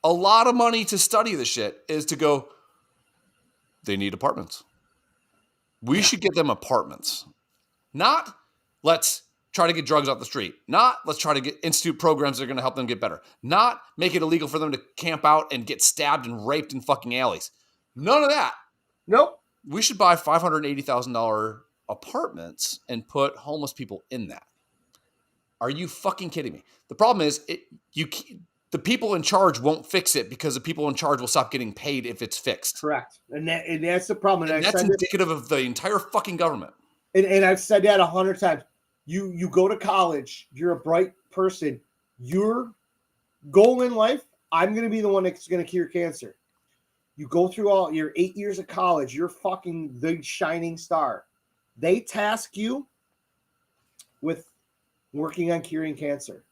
a lot of money to study this shit, is to go, they need apartments. We should get them apartments. Not let's try to get drugs off the street. Not let's try to get institute programs that are going to help them get better. Not make it illegal for them to camp out and get stabbed and raped in fucking alleys. None of that. Nope. We should buy $580,000 apartments and put homeless people in that. Are you fucking kidding me? The problem is the people in charge won't fix it because the people in charge will stop getting paid if it's fixed. Correct. And that's the problem. And that's indicative of the entire fucking government. And I've said that 100 times. You go to college. You're a bright person. Your goal in life, I'm going to be the one that's going to cure cancer. You go through all your 8 years of college. You're fucking the shining star. They task you with working on curing cancer.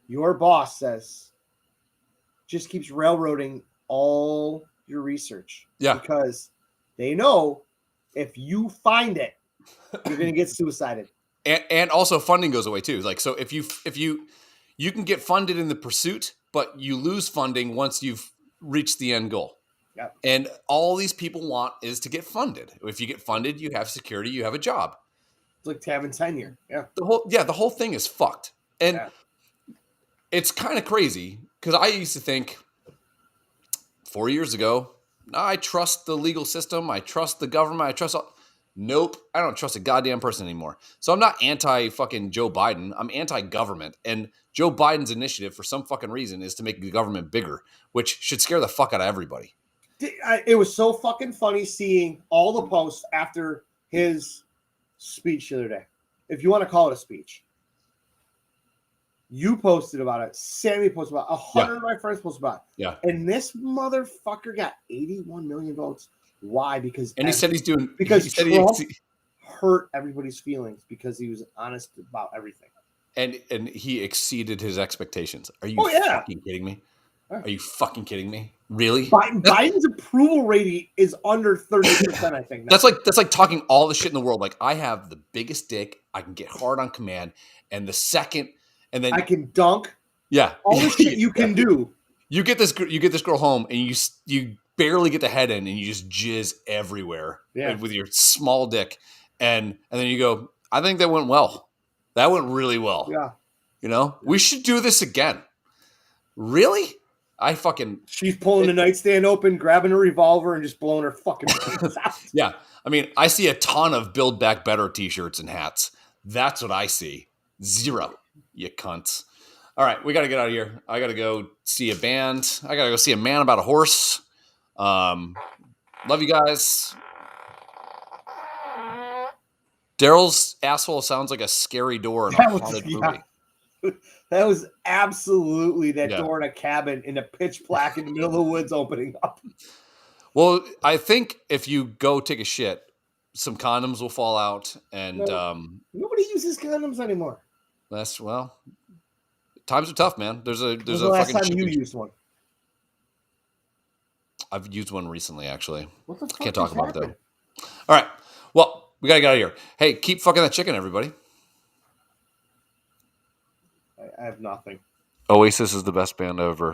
Your boss says, just keeps railroading all your research. Yeah. Because they know if you find it, you're going to get suicided. And also funding goes away too. Like, so if you can get funded in the pursuit, but you lose funding once you've reached the end goal. Yep. And all these people want is to get funded. If you get funded, you have security, you have a job. It's like having tenure. Yeah. The whole thing is fucked. And it's kind of crazy because I used to think 4 years ago, I trust the legal system. I trust the government. I trust all. Nope. I don't trust a goddamn person anymore. So I'm not anti fucking Joe Biden. I'm anti-government. And Joe Biden's initiative for some fucking reason is to make the government bigger, which should scare the fuck out of everybody. It was so fucking funny seeing all the posts after his speech the other day. If you want to call it a speech. You posted about it. Sammy posted about it. 100 of my friends posted about it. Yeah. And this motherfucker got 81 million votes. Why? Because he said he's doing because Trump hurt everybody's feelings because he was honest about everything. And he exceeded his expectations. Are you fucking kidding me? Are you fucking kidding me? Really? Biden's approval rating is under 30%, I think. That's like talking all the shit in the world. Like, I have the biggest dick. I can get hard on command. And the second, and then I can dunk. Yeah. All the shit you can do. You get this girl home and you barely get the head in and you just jizz everywhere with your small dick. And then you go, I think that went well. That went really well. Yeah. You know, we should do this again. Really? She's pulling the nightstand open, grabbing a revolver, and just blowing her fucking brains out. Yeah. I mean, I see a ton of Build Back Better t-shirts and hats. That's what I see. Zero, you cunts. All right, we got to get out of here. I got to go see a band. I got to go see a man about a horse. Love you guys. Daryl's asshole sounds like a scary door in a haunted movie. That was absolutely that door in a cabin in a pitch black in the middle of the woods opening up. Well, I think if you go take a shit, some condoms will fall out, and nobody uses condoms anymore. Times are tough, man. There's a the last time you used one? I've used one recently, actually. What the fuck? Can't talk about it though. All right. Well, we gotta get out of here. Hey, keep fucking that chicken, everybody. I have nothing. Oasis is the best band ever.